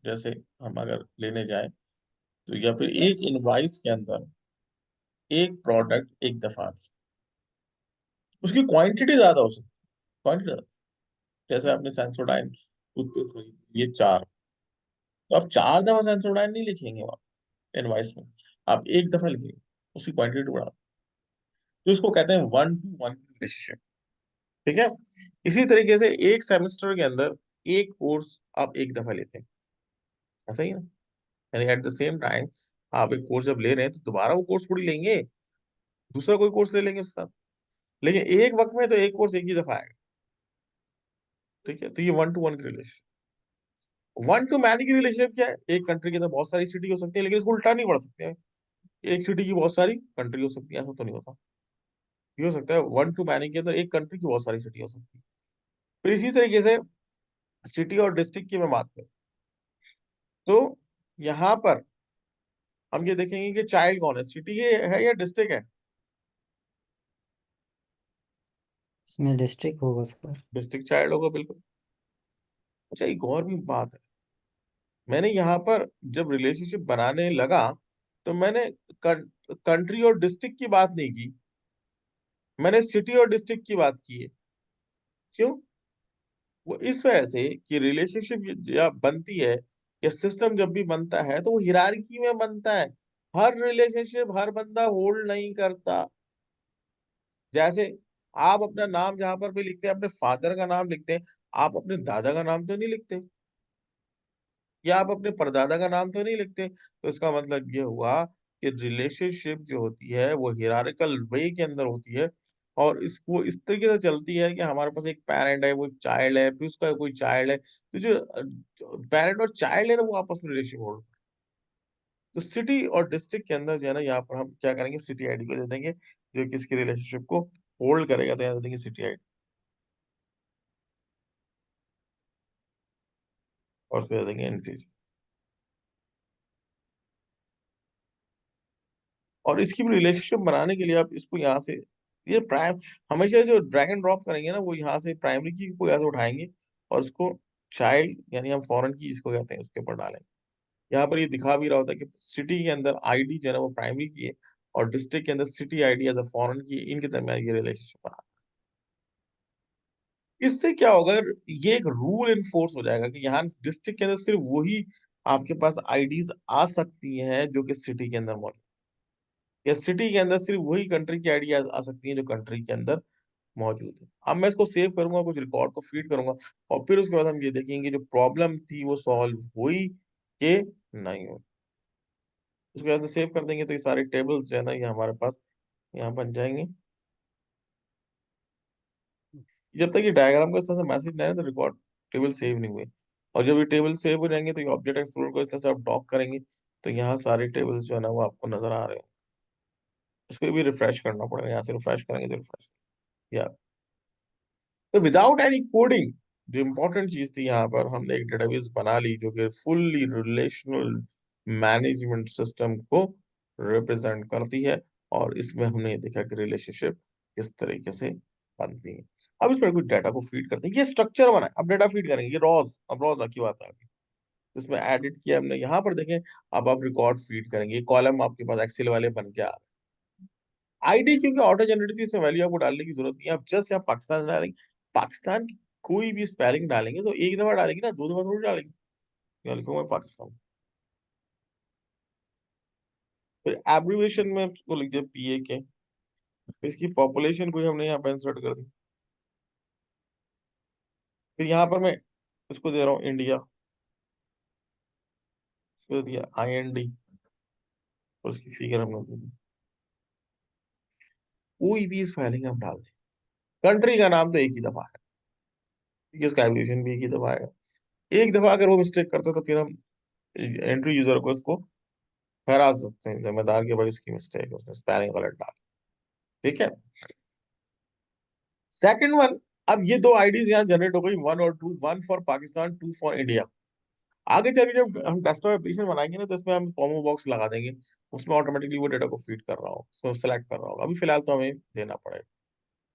जैसे हम अगर लेने जाए तो, या फिर एक इनवाइस के अंदर एक प्रोडक्ट एक दफा थी, उसकी क्वांटिटी ज्यादा हो सकती है, क्वांटिटी ज्यादा। जैसे आपने सेंसोडाइन टूथपेस्ट ली, ये चार, तो आप चार दफा सेंसोडाइन नहीं लिखेंगे वहां इनवाइस में, आप एक दफा लिखेंगे, उसकी क्वांटिटी बढ़ा, तो इसको कहते हैं वन टू वन रिलेशनशिप। ठीक है। इसी तरीके से एक सेमेस्टर के अंदर एक कोर्स आप एक दफा लेते हैं, ऐसा ही ना, यानी एट द सेम टाइम आप एक कोर्स जब ले रहे हैं तो दोबारा वो कोर्स थोड़ी लेंगे, दूसरा कोई कोर्स ले लेंगे उसके साथ, लेकिन एक वक्त में तो एक कोर्स एक ही दफा आएगा। ठीक है। तो ये वन टू वन की रिलेशन। वन टू मैनी की रिलेशनशिप क्या है, एक कंट्री के अंदर बहुत सारी सिटी हो सकती है, लेकिन इसको उल्टा नहीं पढ़ सकते हैं, एक सिटी की बहुत सारी कंट्री हो सकती है, ऐसा तो नहीं होता। ये हो सकता है वन टू मैनी के अंदर एक कंट्री की बहुत सारी सिटी हो सकती है। फिर इसी तरीके से सिटी और डिस्ट्रिक्ट की मैं बात करूं तो यहाँ पर हम ये देखेंगे कि चाइल्ड कौन है, सिटी है या डिस्ट्रिक्ट है। इसमें डिस्ट्रिक्ट होगा सर। डिस्ट्रिक्ट चाइल्ड होगा बिल्कुल। अच्छा, एक और भी बात है, मैंने यहाँ पर जब रिलेशनशिप बनाने लगा तो मैंने कंट्री और डिस्ट्रिक्ट की बात नहीं की, मैंने सिटी और डिस्ट्रिक्ट की बात की है। क्यों? वो इस वजह से कि रिलेशनशिप जब बनती है या सिस्टम जब भी बनता है तो वो हिरार्की में बनता है। हर रिलेशनशिप हर बंदा होल्ड नहीं करता। जैसे आप अपना नाम जहां पर भी लिखते हैं, अपने फादर का नाम लिखते हैं, आप अपने दादा का नाम तो नहीं लिखते, या आप अपने परदादा का नाम तो नहीं लिखते। तो इसका मतलब ये हुआ कि रिलेशनशिप जो होती है वो हिरारिकल वे के अंदर होती है, और इसको इस तरीके से चलती है कि हमारे पास एक पेरेंट है, वो एक चाइल्ड है, फिर उसका कोई चाइल्ड है, तो जो पेरेंट और चाइल्ड है ना वो आपस में रिलेशनशिप होल्ड। तो सिटी और डिस्ट्रिक्ट के अंदर जो है ना, यहाँ पर हम क्या करेंगे, सिटी आईडी को दे देंगे जो किसकी रिलेशनशिप को होल्ड करेगा, तो यहाँ दे देंगे सिटी आईडी, और फिर दे देंगे इंटीजर। और इसकी भी रिलेशनशिप बनाने के लिए आप इसको यहाँ से, ये प्राइम, हमेशा जो ड्रैग एंड ड्रॉप करेंगे ना वो यहाँ से प्राइमरी की को यहाँ से उठाएंगे और इसको चाइल्ड यानी हम फॉरेन की इसको कहते हैं उसके ऊपर डालेंगे। यहाँ पर ये दिखा भी रहा होता है कि सिटी के अंदर आईडी जो है ना वो प्राइमरी की है, और डिस्ट्रिक्ट के अंदर city ID as a foreign की है, इनके दरमियान ये रिलेशनशिप बना। इससे क्या होगा, ये एक रूल इन्फोर्स हो जाएगा कि यहाँ डिस्ट्रिक्ट के अंदर सिर्फ वही आपके पास आईडीज आ सकती हैं जो कि सिटी के अंदर मौजूद, या सिटी के अंदर सिर्फ वही कंट्री की आईडी आ सकती है जो कंट्री के अंदर मौजूद है। अब मैं इसको सेव करूंगा, कुछ रिकॉर्ड को फीड करूंगा, और फिर उसके बाद हम ये देखेंगे जो प्रॉब्लम थी वो सॉल्व हुई कि नहीं हुई। उसको ऐसे सेव कर देंगे तो ये सारे टेबल्स जो है ना ये हमारे पास यहाँ बन जाएंगे। जब तक ये डायग्राम का इस तरह से मैसेज नहीं आए तो रिकॉर्ड टेबल सेव नहीं हुए, और जब ये टेबल सेव हो जाएंगे तो ये ऑब्जेक्ट एक्सप्लोर को इस तरह से आप डॉक करेंगे तो यहाँ सारे टेबल्स जो है ना वो आपको नजर आ रहे हैं। इसको भी रिफ्रेश करना पड़ेगा, यहाँ से रिफ्रेश करेंगे तो रिफ्रेश, या तो विदाउट एनी कोडिंग, जो इंपॉर्टेंट चीज थी यहाँ पर, हमने एक डेटाबेस बना ली जो कि फुल्ली रिलेशनल मैनेजमेंट सिस्टम को रिप्रेजेंट करती है, और इसमें हमने ये देखा कि रिलेशनशिप किस तरीके से बनती है। अब इस पर कुछ डाटा को फीड करते हैं, ये स्ट्रक्चर बना है, अब डाटा फीड करेंगे, ये रॉज, अब रॉज की बात आ गई, इसमें एडिट किया हमने, यहाँ पर देखें। अब आप रिकॉर्ड फीड करेंगे, ये कॉलम आपके पास एक्सेल वाले बन के आ रहे हैं। आईडी क्योंकि ऑटो जनरेटेड थी, इसमें वैल्यू आपको डालने की जरूरत नहीं है, आप जस्ट यहाँ पाकिस्तान डालेंगे, पाकिस्तान की कोई भी स्पेलिंग डालेंगे तो एक दफा डालेंगे ना, दो दफा थोड़ी डालेंगे। यहाँ लिखूंगा पाकिस्तान, फिर एब्रिविएशन में उसको लिख दिया PAK, फिर इसकी पॉपुलेशन कोई हमने यहाँ पे इंसर्ट कर दी, फिर यहाँ पर मैं इसको दे रहा हूँ इंडिया, इसको दे दिया IND, और उसकी फिगर हमने दे दी। कोई भी स्पेलिंग हम डाल दें, कंट्री का नाम तो एक ही दफा है, क्योंकि उसका एब्रिविएशन भी एक ही दफा है। एक दफा अगर वो मिस्टेक करते तो फिर हम एंट्री यूजर को इसको ठहरा सकते हैं जिम्मेदार के भाई उसकी मिस्टेक, उसने स्पेलिंग गलत डाल। ठीक है। सेकंड वन, अब ये दो आईडीज यहाँ जनरेट हो गई, 1 और 2, 1 फॉर पाकिस्तान, 2 फॉर इंडिया। आगे चल के जब हम डेस्कटॉप एप्लीकेशन बनाएंगे ना, तो इसमें हम कॉम्बो बॉक्स लगा देंगे, उसमें ऑटोमेटिकली वो डेटा को फीड कर रहा हो, उसमें सेलेक्ट कर रहा होगा। अभी फिलहाल तो हमें देना पड़ेगा।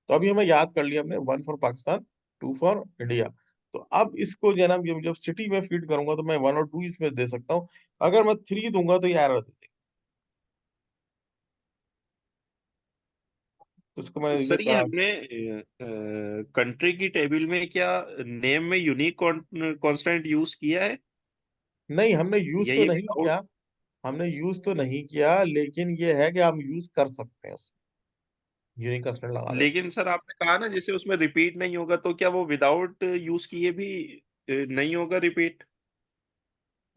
तो अभी हमें याद कर लिया हमने, 1 फॉर पाकिस्तान, 2 फॉर इंडिया। तो अब इसको जो है ना, जब सिटी में फीड करूंगा तो मैं 1 और 2 इसमें दे सकता हूँ। अगर मैं 3 दूंगा तो ये एरर दे देगा। तो इसको मैंने देखिए सर ये कहा। हमने कंट्री की टेबल में क्या नेम में यूनिक कांस्टेंट यूज किया है, नहीं, हमने यूज या तो ये नहीं विदाउट? किया। हमने यूज तो नहीं किया, लेकिन ये है कि हम यूज कर सकते हैं, यूनिक कंस्ट्रेंट लगा दे सकते लेकिन सर आपने कहा ना जैसे उसमें रिपीट नहीं होगा, तो क्या वो विदाउट यूज किए भी नहीं होगा रिपीट?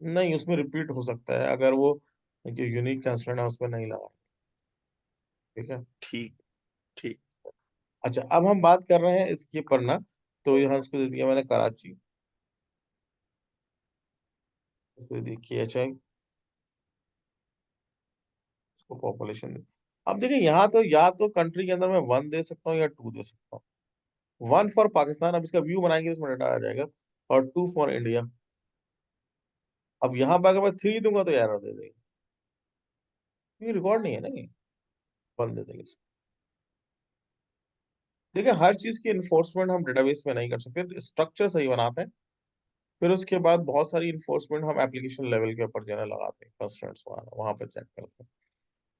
हैं। नहीं, उसमें रिपीट हो सकता है अगर वो जो यूनिक कंस्ट्रेंट है उसमें नहीं लगा। ठीक है। ठीक। ठीक। अच्छा, अब हम बात कर रहे हैं इसके पर ना। तो यहाँ इसको दे दिया मैंने कराची, इसको दे दिया KHI, इसको पॉपुलेशन दे। अब देखिए यहाँ तो या तो कंट्री के अंदर मैं 1 दे सकता हूँ या 2 दे सकता हूँ। 1 फॉर पाकिस्तान, अब इसका व्यू बनाएंगे इसमें डाटा आ जाएगा, और 2 फॉर इंडिया। अब यहाँ पर अगर मैं 3 दूंगा तो एरर दे देगा, ये रिकॉर्ड नहीं है ना, ये 1 दे देंगे। देखिए हर चीज की इन्फोर्समेंट हम डेटाबेस में नहीं कर सकते, स्ट्रक्चर सही बनाते हैं, फिर उसके बाद बहुत सारी इन्फोर्समेंट हम एप्लीकेशन लेवल के ऊपर जो है ना लगाते हैं, कंस्ट्रेंट्स वहां पे चेक करते हैं।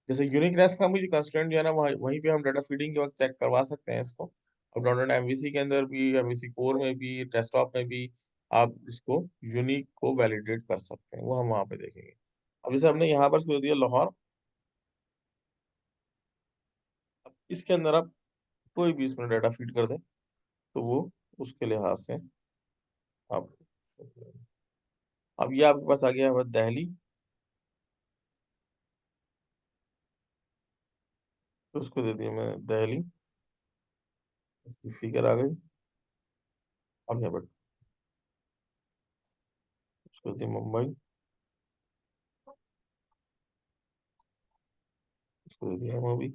जैसे यूनिकनेस का मुझे कंस्ट्रेंट जो है ना, वहीं पे हम डाटा फीडिंग के वक्त चेक करवा सकते हैं इसको। अब डॉट एमवीसी के अंदर भी, एमवीसी कोर में भी, डेस्कटॉप में भी आप इसको यूनिक को वैलिडेट कर सकते हैं, वो हम वहां पे देखेंगे। अब जैसे हमने यहाँ पर इसको दे दिया लाहौर। अब इसके अंदर आप कोई भी इसमें डाटा फीड कर दें तो वो उसके लिहाज से आप, अब ये आपके पास आ गया है दिल्ली, तो उसको दे दिया मैं दिल्ली, इसकी फिगर आ गई। अब यहाँ पर उसको दे दिया मुंबई, उसको दे दिया मूवी।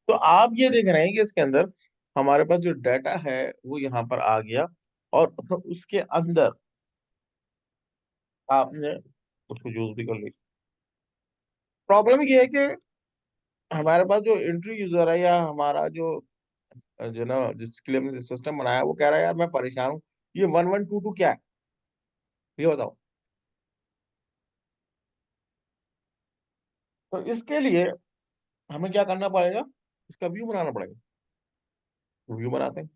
तो आप ये देख रहे हैं कि इसके अंदर हमारे पास जो डाटा है वो यहाँ पर आ गया, और उसके अंदर आपने उसको यूज भी कर लिया। प्रॉब्लम ये है कि हमारे पास जो एंट्री यूजर है, या हमारा जो ना जिसके लिए हमने सिस्टम बनाया, वो कह रहा है यार मैं परेशान हूँ, ये 1122 क्या है, ये बताओ। तो इसके लिए हमें क्या करना पड़ेगा, इसका व्यू बनाना पड़ेगा। व्यू बनाते हैं।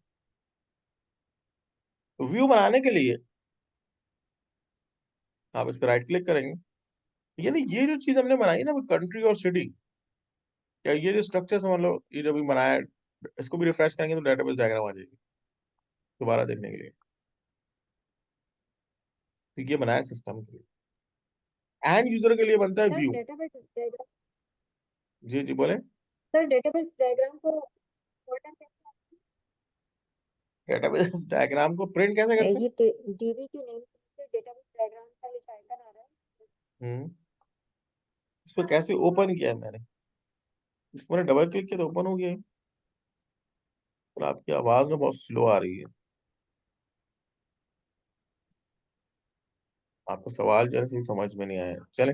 तो व्यू बनाने के लिए आप इस पर राइट क्लिक करेंगे, यानी ये जो चीज हमने बनाई ना, कंट्री और सिटी, या ये जो स्ट्रक्चर समझ लो, ये जो भी बनाया है, इसको भी रिफ्रेश करेंगे तो डेटाबेस डायग्राम आ जाएगी दोबारा देखने के लिए। तो ये बनाया सिस्टम के लिए, एंड यूजर के लिए बनता है सर व्यू। डेटाबेस डायग्राम जी जी बोले। सर डेटाबेस डायग्राम को इम्पोर्टेंट डेटाबेस डायग्राम को प्रिंट कैसे है, करते हैं? ये डीबी के नेम से डेटाबेस डायग्राम का लिखा आइकन आ रहा है। हम्म। इसको कैसे ओपन किया है मैंने, इसको मैंने डबल क्लिक किया तो ओपन हो गया है। पर आपकी आवाज में बहुत स्लो आ रही है, आपका सवाल जो है सही समझ में नहीं आया, चले।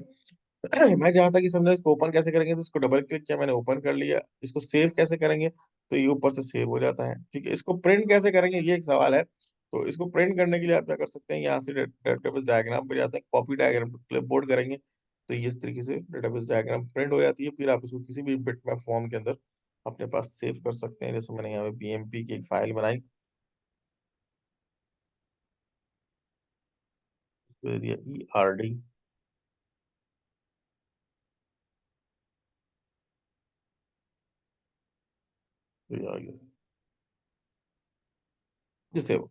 मैं चाहता कि समझो इसको ओपन कैसे करेंगे, तो इसको डबल क्लिक किया मैंने, ओपन कर लिया। इसको सेव कैसे करेंगे, तो ये ऊपर से सेव हो जाता है। ठीक है, इसको प्रिंट कैसे करेंगे, ये एक सवाल है। तो इसको प्रिंट करने के लिए आप क्या कर सकते हैं, यहाँ से डेटाबेस डायग्राम पे जाते हैं, कॉपी डायग्राम क्लिपबोर्ड करेंगे, तो ये इस तरीके से डेटाबेस डायग्राम प्रिंट हो जाती है। फिर आप इसको किसी भी बिटमैप फॉर्म के अंदर अपने पास सेव कर सकते हैं। जैसे मैंने यहाँ पे BMP की एक फाइल बनाई, उसको दे दिया ERD, तो ये आ गया, ये सेव।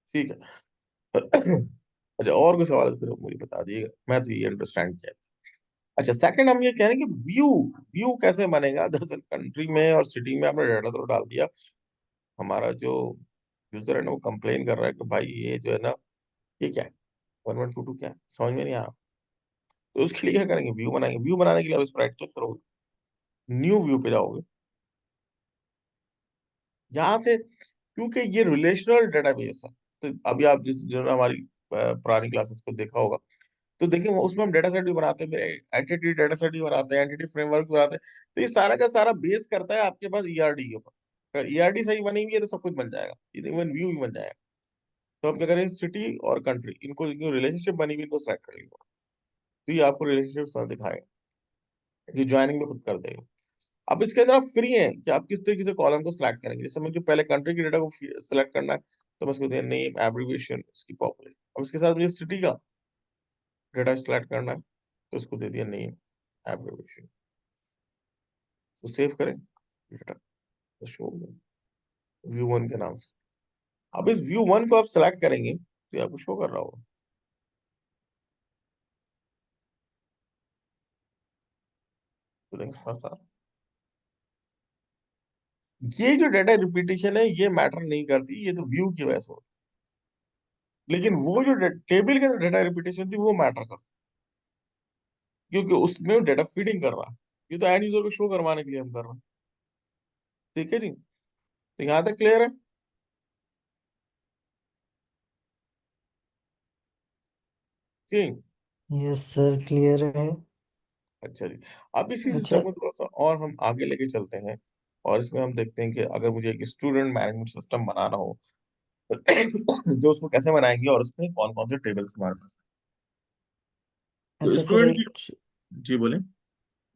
ठीक है। अच्छा, और कोई सवाल है तो फिर आप मुझे बता दिएगा, मैं तो ये अंडरस्टैंड किया। अच्छा, सेकंड हम ये कह रहे हैं कि व्यू, व्यू कैसे बनेगा। दरअसल कंट्री में और सिटी में आपने डाटा तो डाल दिया, हमारा जो यूजर है ना वो कंप्लेन कर रहा है कि भाई ये जो है ना, ये क्या है, 1122 क्या है, समझ में नहीं आ रहा। तो उसके लिए क्या करेंगे, व्यू बनाएंगे। व्यू बनाने के लिए आप इस पर राइट क्लिक करोगे, न्यू व्यू पे जाओगे। यहाँ से, क्योंकि ये रिलेशनल डेटाबेस है, तो अभी आप जिन्होंने हमारी पुरानी क्लासेस को देखा होगा, तो देखिए उसमें हम डेटा सेट भी बनाते हैं, एंटिटी डेटा सेट भी बनाते हैं, एंटिटी फ्रेमवर्क भी बनाते हैं। तो ये सारा का सारा बेस करता है आपके पास ईआरडी के ऊपर। अगर ईआरडी सही बनी हुई है तो सब कुछ बन जाएगा, इवन व्यू भी बन जाएगा। तो हम क्या करें, सिटी और कंट्री, इनको रिलेशनशिप बनी हुई इनको सेलेक्ट कर लेंगे। तो ये आपको रिलेशनशिप दिखाएगा, ये ज्वाइनिंग भी खुद कर देगा। अब इसके अंदर आप फ्री हैं कि आप किस तरीके से कॉलम को सिलेक्ट करेंगे। जैसे मुझे पहले कंट्री के डेटा को सिलेक्ट करना है, तो मैं इसको दिया नेम, एब्रीविएशन, इसकी पॉपुलेशन। अब इसके साथ मुझे सिटी का डेटा सिलेक्ट करना है, तो इसको दे दिया नेम, एब्रीविएशन। तो सेव करें डेटा, तो शो व्यू वन के नाम से। अब इस व्यू वन को आप सिलेक्ट करेंगे तो ये आपको शो कर रहा होगा। तो ये जो डेटा रिपीटेशन है ये मैटर नहीं करती, ये तो व्यू की वजह से होती है। लेकिन वो जो टेबल के अंदर डेटा रिपीटेशन थी वो मैटर करती, क्योंकि उसमें डेटा फीडिंग कर रहा है। ये तो एंड यूजर को शो करवाने के लिए हम कर रहे हैं। ठीक है जी, तो यहाँ तक क्लियर है? जी, यस सर, क्लियर है। अच्छा जी। अब इसी अच्छा। सिस्टम को थोड़ा सा और हम आगे लेके चलते हैं, और इसमें हम देखते हैं कि अगर मुझे एक स्टूडेंट मैनेजमेंट सिस्टम बनाना हो तो उसको कैसे बनाएंगे, और उसमें कौन कौन से टेबल्स हमारे पास हैं। तो अच्छा सर, स्टूडेंट की, जी बोले।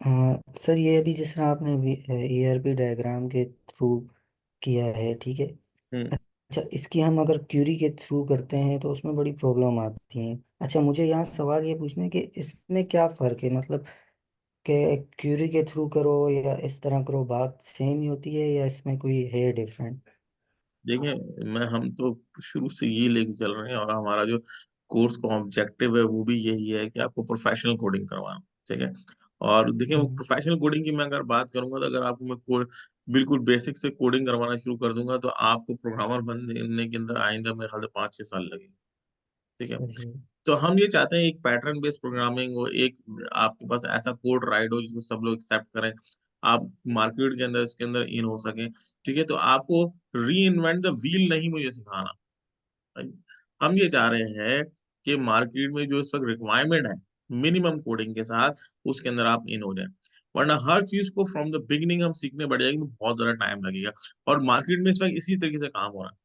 हाँ सर, ये अभी जिस तरह आपने ईआरपी डायग्राम के थ्रू किया है, ठीक है। हम्म अच्छा, इसकी हम अगर क्यूरी के थ्रू करते हैं तो उसमें बड़ी प्रॉब्लम आती है। अच्छा, मुझे यहाँ सवाल ये पूछना है कि इसमें क्या फ़र्क है, मतलब कि क्यूरी के थ्रू करो या इस तरह करो, बात सेम ही होती है या इसमें कोई है डिफरेंट? देखिए, हम तो शुरू से ये लेके चल रहे हैं, और हमारा जो कोर्स का ऑब्जेक्टिव है वो भी यही है कि आपको प्रोफेशनल कोडिंग करवाना। ठीक है, और देखिए वो हम्म। प्रोफेशनल कोडिंग की मैं अगर बात करूंगा, तो अगर आपको मैं कोड बिल्कुल बेसिक से कोडिंग करवाना शुरू कर दूंगा, तो आपको प्रोग्रामर बनने के अंदर आइंदा मेरे ख्याल से 5-6 साल लगेंगे। ठीक है, सही। तो हम ये चाहते हैं एक पैटर्न बेस्ड प्रोग्रामिंग हो, एक आपके पास ऐसा कोड राइट हो जिसको सब लोग एक्सेप्ट करें, आप मार्केट के अंदर इसके अंदर इन हो सके। ठीक है, तो आपको री इन्वेंट द व्हील नहीं मुझे सिखाना। हम ये चाह रहे हैं कि मार्केट में जो इस वक्त रिक्वायरमेंट है, मिनिमम कोडिंग के साथ उसके अंदर आप इन हो जाए। वरना हर चीज को फ्रॉम द बिगिनिंग हम सीखने बैठ जाएंगे तो बहुत ज्यादा टाइम लगेगा। और मार्केट में इस वक्त इसी तरीके से काम हो रहा है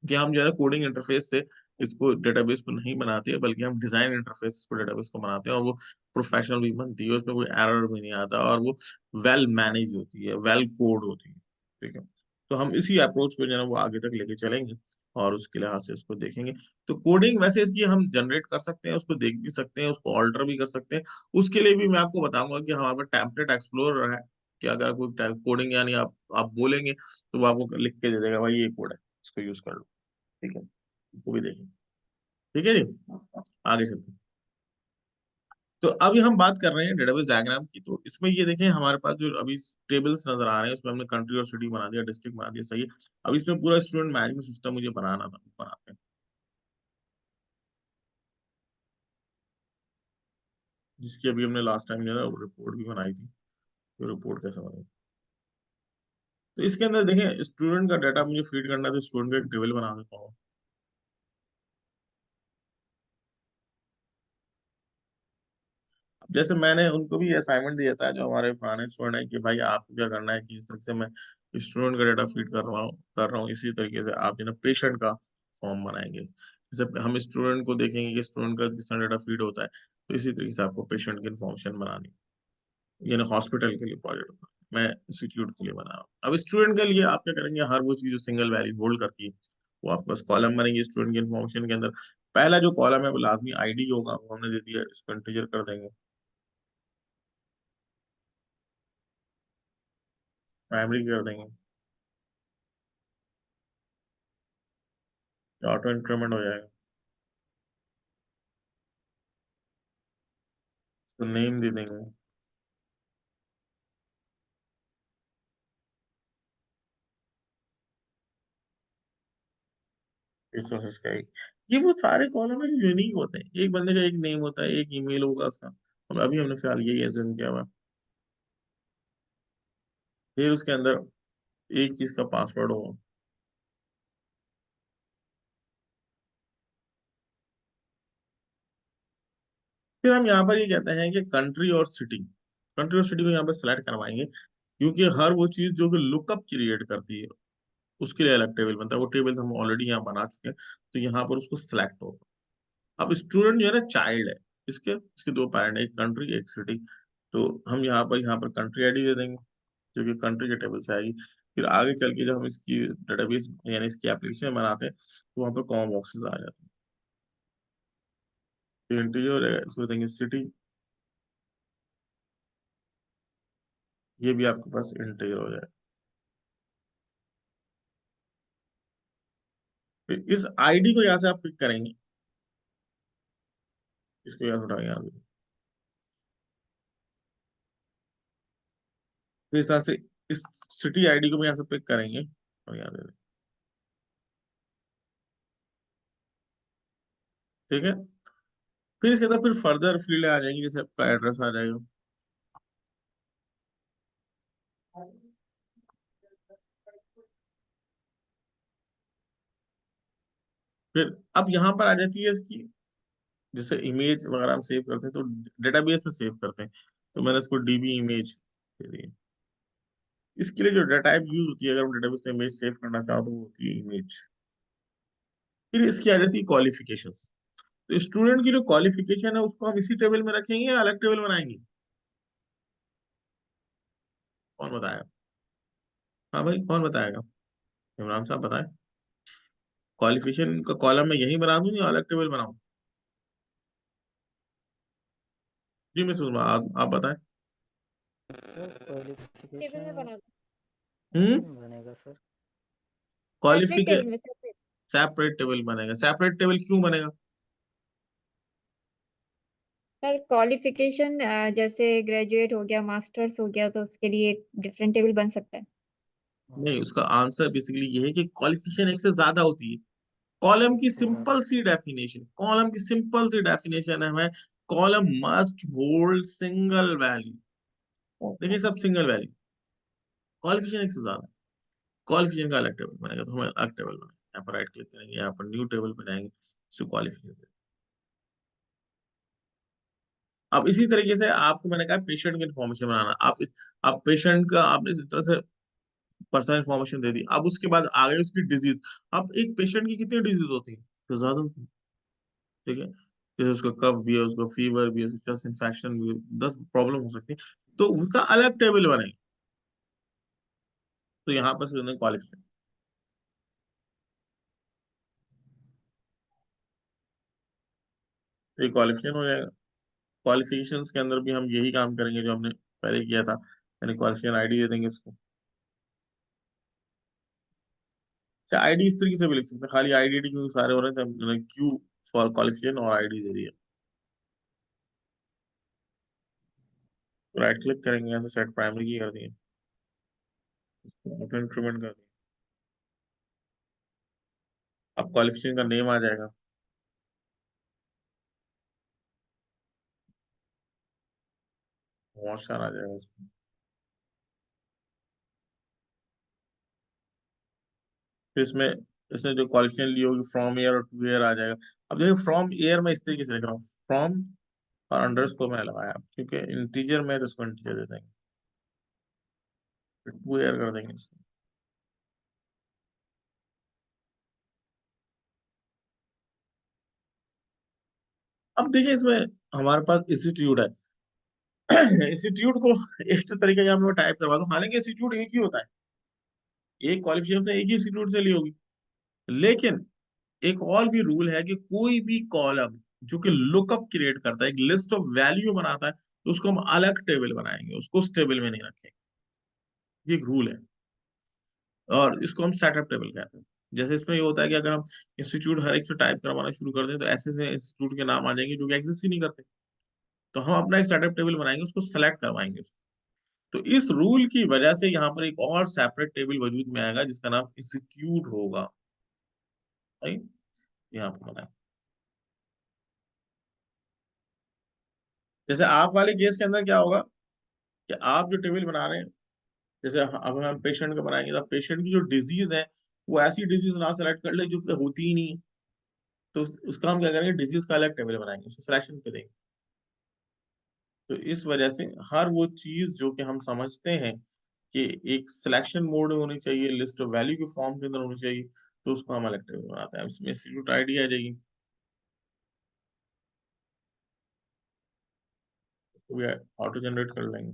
कि हम जो है कोडिंग इंटरफेस से इसको डेटाबेस को नहीं बनाते हैं, बल्कि हम डिजाइन इंटरफेस को डेटाबेस को बनाते हैं, और वो प्रोफेशनल भी बनती है, उसमें कोई एरर भी नहीं आता, और वो वेल मैनेज होती है, वेल कोड होती है। ठीक है, तो हम इसी अप्रोच को जो है ना वो आगे तक लेके चलेंगे, और उसके लिहाज से इसको देखेंगे। तो कोडिंग वैसे इसकी हम जनरेट कर सकते हैं, उसको देख भी सकते हैं, उसको ऑल्टर भी कर सकते हैं। उसके लिए भी मैं आपको बताऊंगा कि हमारे पास टेम्पलेट एक्सप्लोरर है, कि अगर कोई कोडिंग यानी आप बोलेंगे तो वो आपको लिख के दे देगा, भाई ये कोड है, इसको यूज कर लो। ठीक है, वो भी देखेंगे। ठीक है जी, आगे चलते हैं। तो अभी हम बात कर रहे हैं डेटाबेस डायग्राम की। तो इसमें ये देखें, हमारे पास जो अभी टेबल्स नजर आ रहे हैं, उसमें हमने कंट्री और सिटी बना दिया, डिस्ट्रिक्ट बना दिया, सही है। अब इसमें पूरा स्टूडेंट मैनेजमेंट सिस्टम मुझे बनाना था, बनाते हैं। जिसकी अभी हमने लास्ट टाइम जो है रिपोर्ट भी बनाई थी, तो रिपोर्ट कैसे बनाई। तो इसके अंदर देखें, स्टूडेंट का डाटा मुझे फीड करना है, तो स्टूडेंट का एक टेबल बना देता हूँ। जैसे मैंने उनको भी असाइनमेंट दिया था, जो हमारे पुराने स्टूडेंट है, कि भाई आपको क्या करना है कि इस तरह से मैं स्टूडेंट का डाटा फीड कर रहा हूँ, इसी तरीके से आप जो है पेशेंट का फॉर्म बनाएंगे। जैसे हम स्टूडेंट को देखेंगे कि स्टूडेंट का किस तरह डाटा फीड होता है, तो इसी तरीके से आपको पेशेंट की इन्फॉर्मेशन बनानी, यानी हॉस्पिटल के लिए प्रोजेक्ट मैं इंस्टीट्यूट के लिए बना रहा हूँ। अब स्टूडेंट के लिए आप क्या करेंगे, हर वो चीज जो सिंगल वैल्यू होल्ड करती है, वो आपके पास कॉलम बनेंगे स्टूडेंट की इन्फॉर्मेशन के अंदर। पहला जो कॉलम है वो लाजमी आईडी होगा, वो हमने दे दिया, इसको इंटीजर कर देंगे। प्राइमरी कर देंगे, ऑटो इंक्रीमेंट हो जाएगा। तो नेम दे देंगे, रिसोर्सेज का एक, ये वो सारे कॉलम है जो यूनिक होते हैं, एक बंदे का एक नेम होता है, एक ईमेल होगा उसका, अभी हमने फिलहाल यही एज्यूम किया हुआ है। फिर उसके अंदर एक चीज का पासवर्ड होगा। फिर हम यहाँ पर ये कहते हैं कि कंट्री और सिटी को यहाँ पर सिलेक्ट करवाएंगे, क्योंकि हर वो चीज जो कि लुकअप क्रिएट करती है उसके लिए अलग टेबल बनता है, वो टेबल हम ऑलरेडी यहाँ बना चुके हैं, तो यहाँ पर उसको सिलेक्ट होगा। अब स्टूडेंट जो है ना चाइल्ड है, इसके इसके दो पैरेंट, एक कंट्री एक सिटी, तो हम यहाँ पर कंट्री आईडी दे देंगे जो कि कंट्री के टेबल से आएगी। फिर आगे चल के जब हम इसकी डेटाबेस यानी इसकी एप्लीकेशन बनाते हैं तो वहाँ पर कॉमन बॉक्सेस आ जाते हैं। तो इंटीजर हो जाएगा, इसको देंगे सिटी, ये भी आपके पास इंटीजर हो जाएगा। फिर इस आईडी को यहाँ से आप पिक करेंगे, इसको यहाँ से उठाएंगे आगे, फिर इस तरह से इस सिटी आईडी को भी यहाँ से पिक करेंगे और यहाँ दे देंगे। ठीक है, फिर इसके बाद फिर फर्दर फील्ड आ जाएंगी, जैसे आपका एड्रेस आ जाएगा। फिर अब यहाँ पर आ जाती है इसकी, जैसे इमेज वगैरह हम सेव करते हैं तो डेटाबेस में सेव करते हैं, तो मैंने इसको डीबी इमेज दे दी। इसके लिए जो डाटा टाइप यूज होती है, अगर हम डेटाबेस में इमेज सेव करना चाहो तो वो होती है इमेज। फिर इसकी आ जाती है क्वालिफिकेशंस, तो स्टूडेंट की जो क्वालिफिकेशन है उसको हम इसी टेबल में रखेंगे या अलग टेबल बनाएंगे? कौन बताएगा? हाँ भाई, कौन बताएगा? इमरान साहब बताएं। क्वालिफिकेशन का कॉलम में यही बना दूं या अलग टेबल बनाऊं? जी मिस उस्मा, आप बताएं। सर टेबल क्वालिफिकेशन में बना दो, अलग हम्म, में बनेगा सर। सेपरेट क्वालिफिके टेबल में, सेपरेट। सेपरेट टेबल बनेगा। सेपरेट टेबल क्यों बनेगा? सर क्वालिफिकेशन जैसे ग्रेजुएट हो गया, मास्टर्स हो गया, तो उसके लिए एक डिफरेंट टेबल बन सकता है। नहीं, उसका आंसर बेसिकली ये है कि क्वालिफिकेशन एक से ज्यादा होती है। कॉलम की सिंपल सी डेफिनेशन है column must hold single value. देखिए सब सिंगल वैल्यू, क्वालिफिकेशन एक से ज्यादा। क्वालिफिकेशन का अलग टेबल बनेगा, तो हमें अलग टेबल बनाएंगे, यहाँ पर राइट क्लिक करेंगे, यहाँ पर न्यू टेबल बनाएंगे, उससे क्वालिफिकेशन। अब इसी तरीके से आपको मैंने कहा पेशेंट की इन्फॉर्मेशन बनाना, आप पेशेंट का आपने इस तरह से पर्सनल इन्फॉर्मेशन दे दी, अब उसके बाद आ गई उसकी डिजीज। अब एक पेशेंट की कितनी डिजीज होती है? तो ज्यादा होती है। ठीक है, जैसे उसको कफ भी है, उसको फीवर भी है, चेस्ट इन्फेक्शन भी है, 10 प्रॉब्लम हो सकती है, तो उसका अलग टेबल बनेगा। तो यहाँ पर से क्वालिफिकेशन, ये क्वालिफिकेशन हो जाएगा। क्वालिफिकेशंस के अंदर भी हम यही काम करेंगे जो हमने पहले किया था, यानी क्वालिफिकेशन आईडी दे देंगे इसको। अच्छा, आईडी इस तरीके से भी लिख सकते हैं, खाली आईडी क्योंकि सारे हो रहे थे, हमने क्यू फॉर क्वालिफिकेशन और आईडी दे दिया। राइट क्लिक करेंगे, यहाँ से सेट प्राइमरी की कर दिए, ऑटो इंक्रीमेंट कर दिया। अब क्वालिफिकेशन का नेम आ जाएगा, बहुत सारा आ जाएगा उसमें। फिर इसमें इसने जो क्वालिफिकेशन ली होगी फ्रॉम ईयर और टू ईयर आ जाएगा। अब देखिए फ्रॉम ईयर में इस तरीके से लिख रहा हूँ, फ्रॉम और अंडरस्कोर मैंने लगाया क्योंकि इंटीजर में है तो इसको इंटीजर दे देंगे, फिर टू ईयर कर देंगे इसको। अब देखिए इसमें हमारे पास इंस्टीट्यूट है। इंस्टीट्यूट को एक तो तरीके का मैं टाइप करवा दूं, हालांकि इंस्टीट्यूट एक ही होता है, एक क्वालिफिकेशन एक ही इंस्टीट्यूट से ली होगी, लेकिन एक और भी रूल है कि कोई भी कॉलम जो कि लुकअप क्रिएट करता है, एक लिस्ट ऑफ वैल्यू बनाता है, तो उसको हम अलग टेबल बनाएंगे, उसको उस टेबल में नहीं रखेंगे। ये एक रूल है, और इसको हम सेटअप टेबल कहते हैं। जैसे इसमें ये होता है कि अगर हम इंस्टीट्यूट हर एक से टाइप करवाना शुरू कर दें तो ऐसे से इंस्टीट्यूट के नाम आ जाएंगे जो कि एग्जिस्ट ही नहीं करते, तो हम अपना एक सेटअप टेबल बनाएंगे, उसको सेलेक्ट करवाएंगे। तो इस रूल की वजह से यहाँ पर एक और सेपरेट टेबल वजूद में आएगा जिसका नाम इंस्टीट्यूट होगा, right? यहाँ पर बनाए। जैसे आप वाले केस के अंदर क्या होगा कि आप जो टेबल बना रहे हैं, जैसे अब हम पेशेंट का बनाएंगे तो पेशेंट की जो डिजीज है वो ऐसी डिजीज ना सेलेक्ट कर ले जो कि होती ही नहीं है, तो उसका हम क्या करेंगे, डिजीज का अलग टेबल बनाएंगे, उसको सिलेक्शन पे देंगे। तो इस वजह से हर वो चीज जो कि हम समझते हैं कि एक सिलेक्शन मोड में होनी चाहिए, लिस्ट ऑफ वैल्यू के फॉर्म के अंदर होनी चाहिए, तो उसको हम अलग टेबल बनाते हैं। उसमें इंस्टीट्यूट आईडी आ जाएगी, उसको भी ऑटो जनरेट कर लेंगे।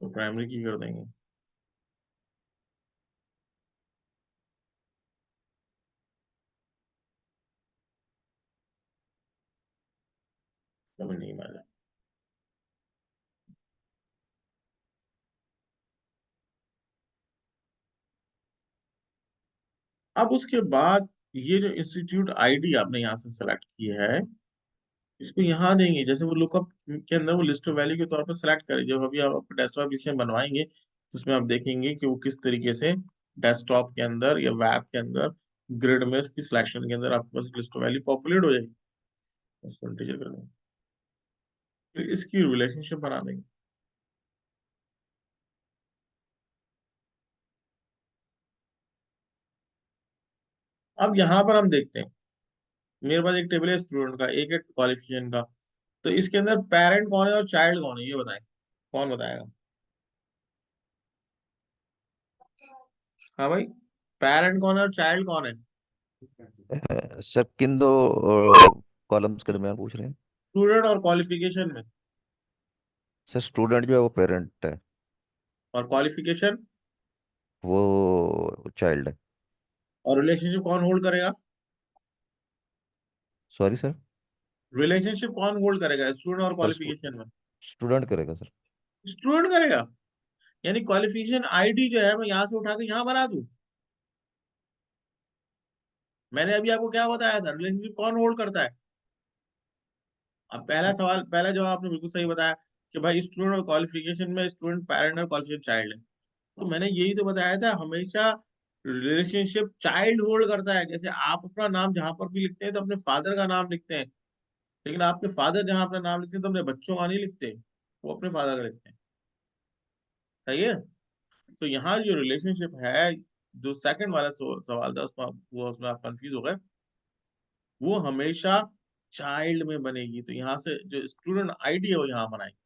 तो प्राइमरी की कर देंगे। समझ नहीं आ जाए। अब उसके बाद ये जो इंस्टीट्यूट आईडी आपने यहाँ से सेलेक्ट की है, इसको यहाँ देंगे। जैसे वो लुकअप के अंदर वो लिस्ट ऑफ वैल्यू के तौर पर सेलेक्ट करें। जब अभी आप डेस्कटॉप एप्लीकेशन बनवाएंगे तो उसमें आप देखेंगे कि वो किस तरीके से डेस्कटॉप के अंदर या वेब के अंदर ग्रिड में उसकी सिलेक्शन के अंदर आपके पास लिस्ट ऑफ वैल्यू पॉपुलेट हो जाएगी। उसको इंटीजर कर देंगे, फिर इसकी रिलेशनशिप बना देंगे। अब यहाँ पर हम देखते हैं, मेरे पास एक टेबल है स्टूडेंट का, एक है क्वालिफिकेशन का। तो इसके अंदर पेरेंट कौन है और चाइल्ड कौन है, ये बताएं, कौन बताएगा? हाँ भाई, पेरेंट कौन है और चाइल्ड कौन है? सर किन दो कॉलम्स के दरमियान पूछ रहे हैं? स्टूडेंट और क्वालिफिकेशन में। सर स्टूडेंट जो है वो पेरेंट है, और क्वालिफिकेशन वो चाइल्ड है। और रिलेशनशिप कौन होल्ड करेगा? Sorry sir. रिलेशनशिप कौन होल्ड करेगा स्टूडेंट और सर क्वालिफिकेशन में? स्टूडेंट करेगा सर। स्टूडेंट करेगा। यानी क्वालिफिकेशन आईडी जो है मैं यहाँ से उठा के यहाँ बना दूं? मैंने अभी आपको क्या बताया था, रिलेशनशिप कौन होल्ड करता है? अब पहला सवाल, पहला जवाब आपने बिल्कुल सही बताया कि भाई स्टूडेंट और क्वालिफिकेशन में स्टूडेंट पेरेंट और क्वालिफिकेशन चाइल्ड है। तो मैंने यही तो बताया था, हमेशा रिलेशनशिप चाइल्ड होल्ड करता है। जैसे आप अपना नाम जहां पर भी लिखते हैं तो अपने फादर का नाम लिखते हैं, लेकिन आपके फादर जहां अपना नाम लिखते हैं तो अपने बच्चों का नहीं लिखते, वो अपने फादर का लिखते हैं। सही है। तो यहाँ जो रिलेशनशिप है, जो सेकंड वाला सवाल था उसमें वो उसमें आप कंफ्यूज हो गए, वो हमेशा चाइल्ड में बनेगी। तो यहाँ से जो स्टूडेंट आईडी है वो यहाँ बनाएंगे,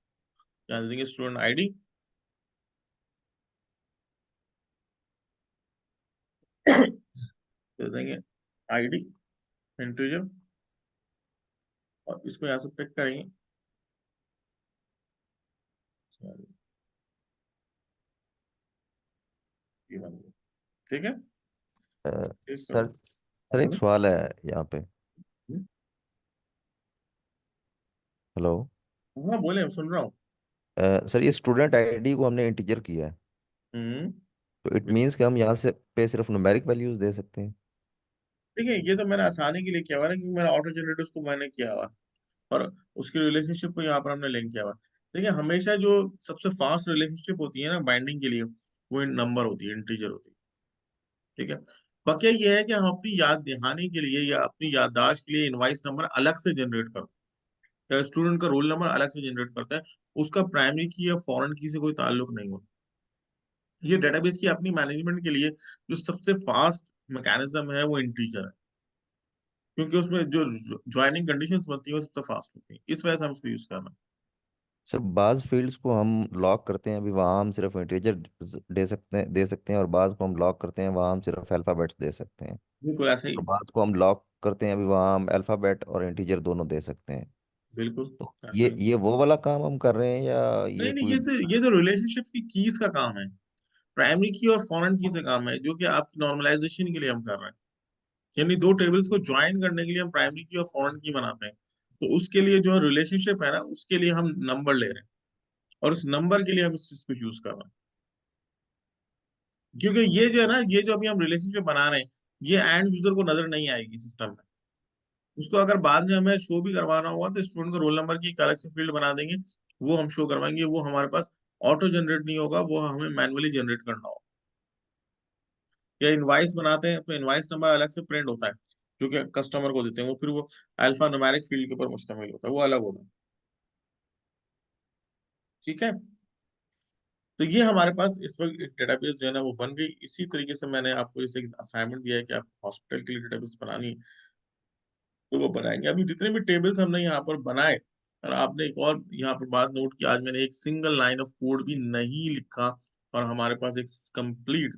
यहाँ दे देंगे स्टूडेंट आईडी, दे देंगे आईडी इंटीजर, और इसको यहाँ से पिक करेंगे। ये बन गया। ठीक है। ठीक सर करो। सर एक बोलो। सवाल है यहाँ पे। हम्म, हेलो। हाँ बोले, सुन रहा हूँ। सर ये स्टूडेंट आईडी को हमने इंटीजर किया है, हम्म। तो इट मीन्स कि हम यहाँ से पे सिर्फ न्यूमेरिक वैल्यूज दे सकते हैं? ठीक है, ये तो मैंने आसानी के लिए किया हुआ है ना, क्योंकि मैंने ऑटो जनरेटर्स को मैंने किया हुआ है, और उसकी रिलेशनशिप को यहाँ पर हमने लिंक किया हुआ है। देखिए, हमेशा जो सबसे फास्ट रिलेशनशिप होती है ना बाइंडिंग के लिए, वो नंबर होती है, इंटीजर होती है। ठीक है। बकिया ये है कि हम अपनी याद दहानी के लिए या अपनी याददाश्त के लिए इनवाइस नंबर अलग से जनरेट करते हैं, या स्टूडेंट का रोल नंबर अलग से जनरेट करता है। उसका प्राइमरी की या फॉरेन की से कोई ताल्लुक नहीं होता। ये डेटाबेस की अपनी मैनेजमेंट के लिए जो सबसे फास्ट मैकेनिज्म है वो इंटीजर है, क्योंकि उसमें जो ज्वाइनिंग कंडीशंस बनती है वो सबसे फास्ट होती है, इस वजह से हम उसको यूज कर रहे हैं। सर बाज फील्ड्स को हम लॉक करते हैं, अभी वहाँ हम सिर्फ इंटीजर दे सकते हैं और बाज को हम लॉक करते हैं, वहाँ हम सिर्फ अल्फ़ाबेट्स दे सकते हैं। बिल्कुल ऐसा ही। और बाज को हम लॉक करते हैं, अभी वहाँ हम अल्फ़ाबेट और इंटीजर दोनों दे सकते हैं। बिल्कुल तो ऐसा ये ही। ये वो वाला काम हम कर रहे हैं या नहीं ये नहीं, कोई? ये तो रिलेशनशिप की कीज का काम है। प्राइमरी की और फॉरेन की से काम है, जो कि आपकी नॉर्मलाइजेशन के लिए हम कर रहे हैं। यानी दो टेबल्स को ज्वाइन करने के लिए हम प्राइमरी की और फॉरेन की बनाते हैं। तो उसके लिए जो रिलेशनशिप है ना, उसके लिए हम नंबर ले रहे हैं, और उस नंबर के लिए हम इस चीज को यूज कर रहे हैं। क्योंकि ये जो है ना, ये जो अभी हम रिलेशनशिप बना रहे हैं, ये एंड यूजर को नजर नहीं आएगी सिस्टम में। उसको अगर बाद में हमें शो भी करवाना होगा तो स्टूडेंट का रोल नंबर की एक अलग से फील्ड बना देंगे, वो हम शो करवाएंगे। वो हमारे पास ऑटो जनरेट नहीं होगा, वो हमें मैनुअली जनरेट करना होगा। या इनवाइस बनाते हैं तो इनवाइस नंबर अलग से प्रिंट होता है जो कि कस्टमर को देते हैं, वो फिर वो अल्फा न्यूमेरिक फील्ड के ऊपर मुश्तमिल होता है, वो अलग होता है। ठीक है, तो ये हमारे पास इस वक्त एक डेटाबेस जो है ना वो बन गई। इसी तरीके से मैंने आपको इसे असाइनमेंट दिया है कि आप हॉस्पिटल के लिए डेटाबेस बनानी है, तो वो बनाएंगे। अभी जितने भी टेबल्स हमने यहाँ पर बनाए, और आपने एक और यहाँ पर बात नोट की, आज मैंने एक सिंगल लाइन ऑफ कोड भी नहीं लिखा और हमारे पास एक कंप्लीट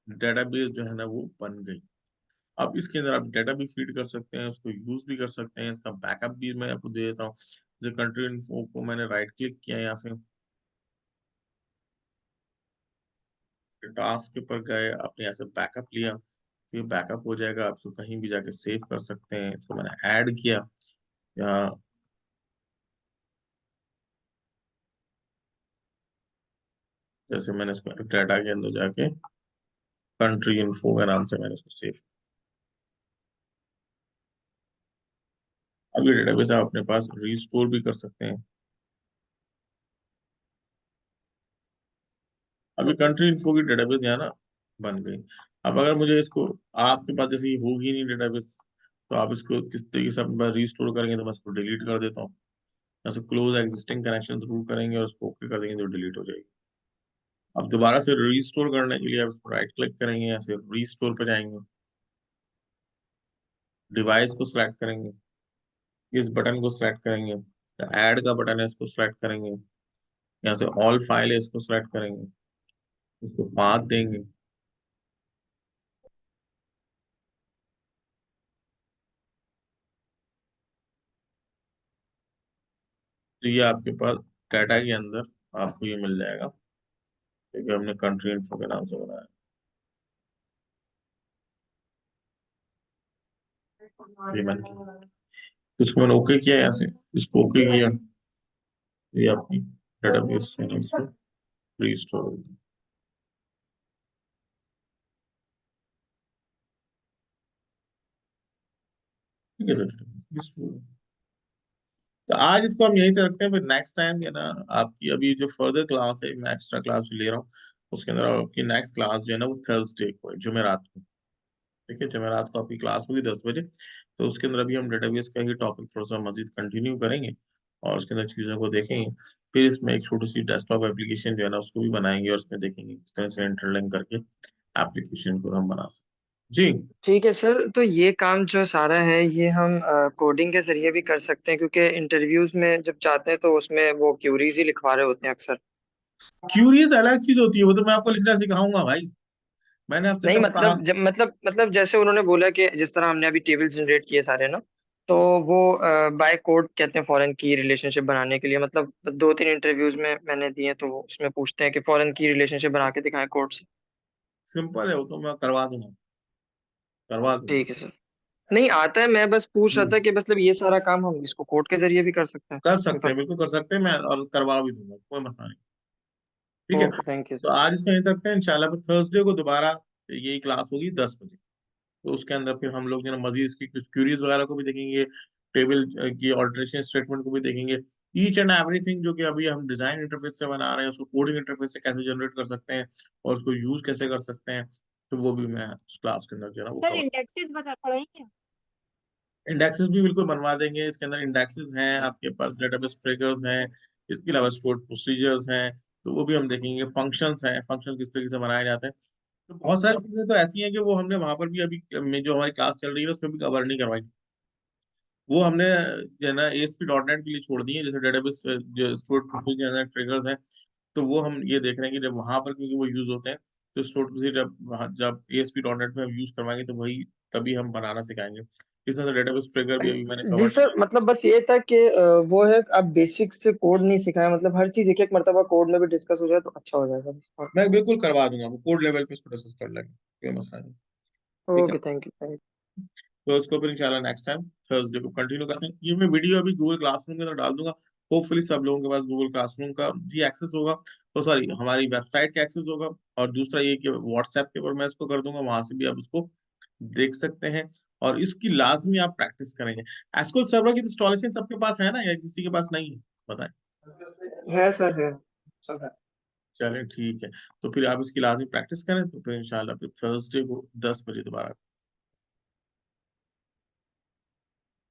डेटाबेस जो है ना वो बन गई। अब इसके अंदर आप डेटा भी फीड कर सकते हैं, उसको यूज भी कर सकते हैं, इसका बैकअप भी मैं आपको दे देता हूँ। जो कंट्री इन्फो को मैंने राइट क्लिक किया यहाँ से, टास्क के ऊपर गए, आपने यहाँ से बैकअप लिया, तो ये बैकअप हो जाएगा, आप इसको कहीं भी जाके सेव कर सकते हैं। इसको मैंने ऐड किया यहाँ, जैसे मैंने इसको डाटा के अंदर जाके कंट्री इन्फो के नाम से मैंने इसको सेव। अब ये डेटाबेस आप अपने पास रिस्टोर भी कर सकते हैं। अभी कंट्री इन्फो की डेटाबेस यहाँ ना बन गई। अब अगर मुझे इसको, आपके पास जैसे ये होगी नहीं डेटाबेस, तो आप इसको किस तरीके से अपने पास रिस्टोर करेंगे, तो मैं इसको डिलीट कर देता हूँ। जैसे क्लोज एग्जिस्टिंग कनेक्शन रूल करेंगे और उसको ओके कर देंगे तो डिलीट हो जाएगी। अब दोबारा से रिस्टोर करने के लिए आप राइट क्लिक करेंगे, यहाँ से रिस्टोर पे जाएंगे, डिवाइस को सिलेक्ट करेंगे, इस बटन को सिलेक्ट करेंगे, ऐड का बटन है इसको सिलेक्ट करेंगे, यहाँ से ऑल फाइल है इसको सिलेक्ट करेंगे, इसको पाथ देंगे, तो ये आपके पास डाटा के अंदर आपको ये मिल जाएगा, क्योंकि हमने कंट्री इन्फो के नाम से बनाया। ये मैंने किया। तो इसको मैंने ओके किया, यहाँ से इसको ओके किया, ये आपकी डेटाबेस है इसको रिस्टोर हो गई। ठीक है सर, तो आज इसको हम यहीं से रखते हैं, फिर नेक्स्ट टाइम है ना आपकी अभी जो फर्दर क्लास है, मैं एक्स्ट्रा क्लास जो ले रहा हूँ, उसके अंदर आपकी नेक्स्ट क्लास जो है ना वो थर्सडे को है, जुमेरात को। ठीक है, जुमेरात को आपकी क्लास होगी 10 बजे। तो उसके अंदर अभी हम डेटाबेस का ही टॉपिक थोड़ा सा मजीद कंटिन्यू करेंगे और उसके अंदर चीजों को देखेंगे। फिर इसमें एक छोटी सी डेस्कटॉप एप्लीकेशन जो है ना उसको भी बनाएंगे और उसमें देखेंगे किस तरह से इंटरलिंक करके एप्लीकेशन को हम बना सकते जी। ठीक है सर, तो ये काम जो सारा है ये हम कोडिंग के जरिए भी कर सकते हैं, क्योंकि इंटरव्यूज में जब जाते हैं तो उसमें वो क्यूरीज ही लिखवा रहे होते हैं अक्सर। क्यूरीज अलग चीज होती है, वो तो मैं आपको लिखना सिखाऊंगा भाई, मैंने आपसे नहीं कब कहा। मतलब जब मतलब जैसे उन्होंने बोला कि जिस तरह हमने अभी टेबल जनरेट किए सारे ना, तो वो बाय कोड कहते हैं फॉरेन की रिलेशनशिप बनाने के लिए। मतलब 2-3 इंटरव्यूज में मैंने दिए तो वो उसमें पूछते हैं कि फॉरेन की रिलेशनशिप बना के दिखाएं कोड से। सिंपल है वो, तो मैं करवा दूंगा, करवा दूंगा। ठीक है सर। नहीं आता है, मैं बस पूछ रहा हम्म, था कि मतलब ये सारा काम हम इसको कोड के जरिए भी कर सकते हैं कर सकते सिंपल। हैं, बिल्कुल कर सकते हैं, मैं और करवा भी दूंगा, कोई मसला नहीं। ठीक है, ओके, थैंक यू तो सर। आज इसको यहीं तक रखते हैं, इंशाल्लाह फिर थर्सडे को दोबारा यही क्लास होगी 10 बजे। तो उसके अंदर फिर हम लोग जो है ना मजीद इसकी कुछ क्यूरीज वगैरह को भी देखेंगे, टेबल की ऑल्टरेशन स्टेटमेंट को भी देखेंगे, ईच एंड एवरीथिंग जो कि अभी हम डिजाइन इंटरफेस से बना रहे हैं उसको कोडिंग इंटरफेस से कैसे जनरेट कर सकते हैं और उसको यूज कैसे कर सकते हैं, तो वो भी मैं उस क्लास के अंदर जो है ना वो सर कवर। इंडेक्सेस बता पढ़ाएंगे? इंडेक्सेस भी बिल्कुल बनवा देंगे, इसके अंदर इंडेक्सेस हैं, आपके पास डेटाबेस ट्रिगर्स हैं, इसके अलावा स्टोर प्रोसीजर्स हैं, तो वो भी हम देखेंगे, फंक्शंस हैं, फंक्शन किस तरीके से बनाए जाते हैं। तो बहुत सारी चीजें तो ऐसी हैं कि वो हमने वहां पर भी अभी में जो हमारी क्लास चल रही है उसमें भी कवर नहीं करवाई, वो हमने जो है ना ASP.NET के लिए छोड़ दी है, जैसे डेटाबेस जो स्टोर प्रोसीजर हैं, ट्रिगर्स हैं, तो वो हम ये देख रहे हैं कि जब वहां पर क्योंकि वो यूज होते हैं, तो स्टोर प्रोसीजर जब ASP.NET में हम यूज करवाएंगे तो वही तभी हम बनाना सिखाएंगे। इस तरह से डेटाबेस ट्रिगर भी अभी मैंने जी कवर। सर, मतलब बस ये था कि वो है आप बेसिक से कोड नहीं सिखाए, मतलब हर चीज एक एक मरतबा कोड में भी डिस्कस हो जाए तो अच्छा हो जाएगा बस। मैं बिल्कुल करवा दूंगा, वो कोड लेवल पे इसको डिस्कस कर लेंगे, कोई मसला नहीं। ठीक है, ओके, थैंक यू थैंक तो इसको फिर इंशाल्लाह नेक्स्ट टाइम थर्सडे को कंटिन्यू करते हैं। ये मैं वीडियो अभी गूगल क्लासरूम के अंदर डाल दूंगा, होपफुली सब लोगों के पास गूगल क्लासरूम का भी एक्सेस होगा, तो सॉरी हमारी वेबसाइट का एक्सेस होगा। और दूसरा ये कि व्हाट्सएप के ऊपर मैं इसको कर दूंगा, वहां से भी आप इसको देख सकते हैं और इसकी लाजमी आप प्रैक्टिस करेंगे। एसक्यूएल सर्वर की इंस्टॉलेशन सबके पास है ना या किसी के पास नहीं है, बताएं। यू। है सर, है सब है। चलें ठीक है। तो फिर आप इसकी लाजमी प्रैक्टिस करें, तो फिर इंशाल्लाह फिर थर्सडे को 10 बजे दोबारा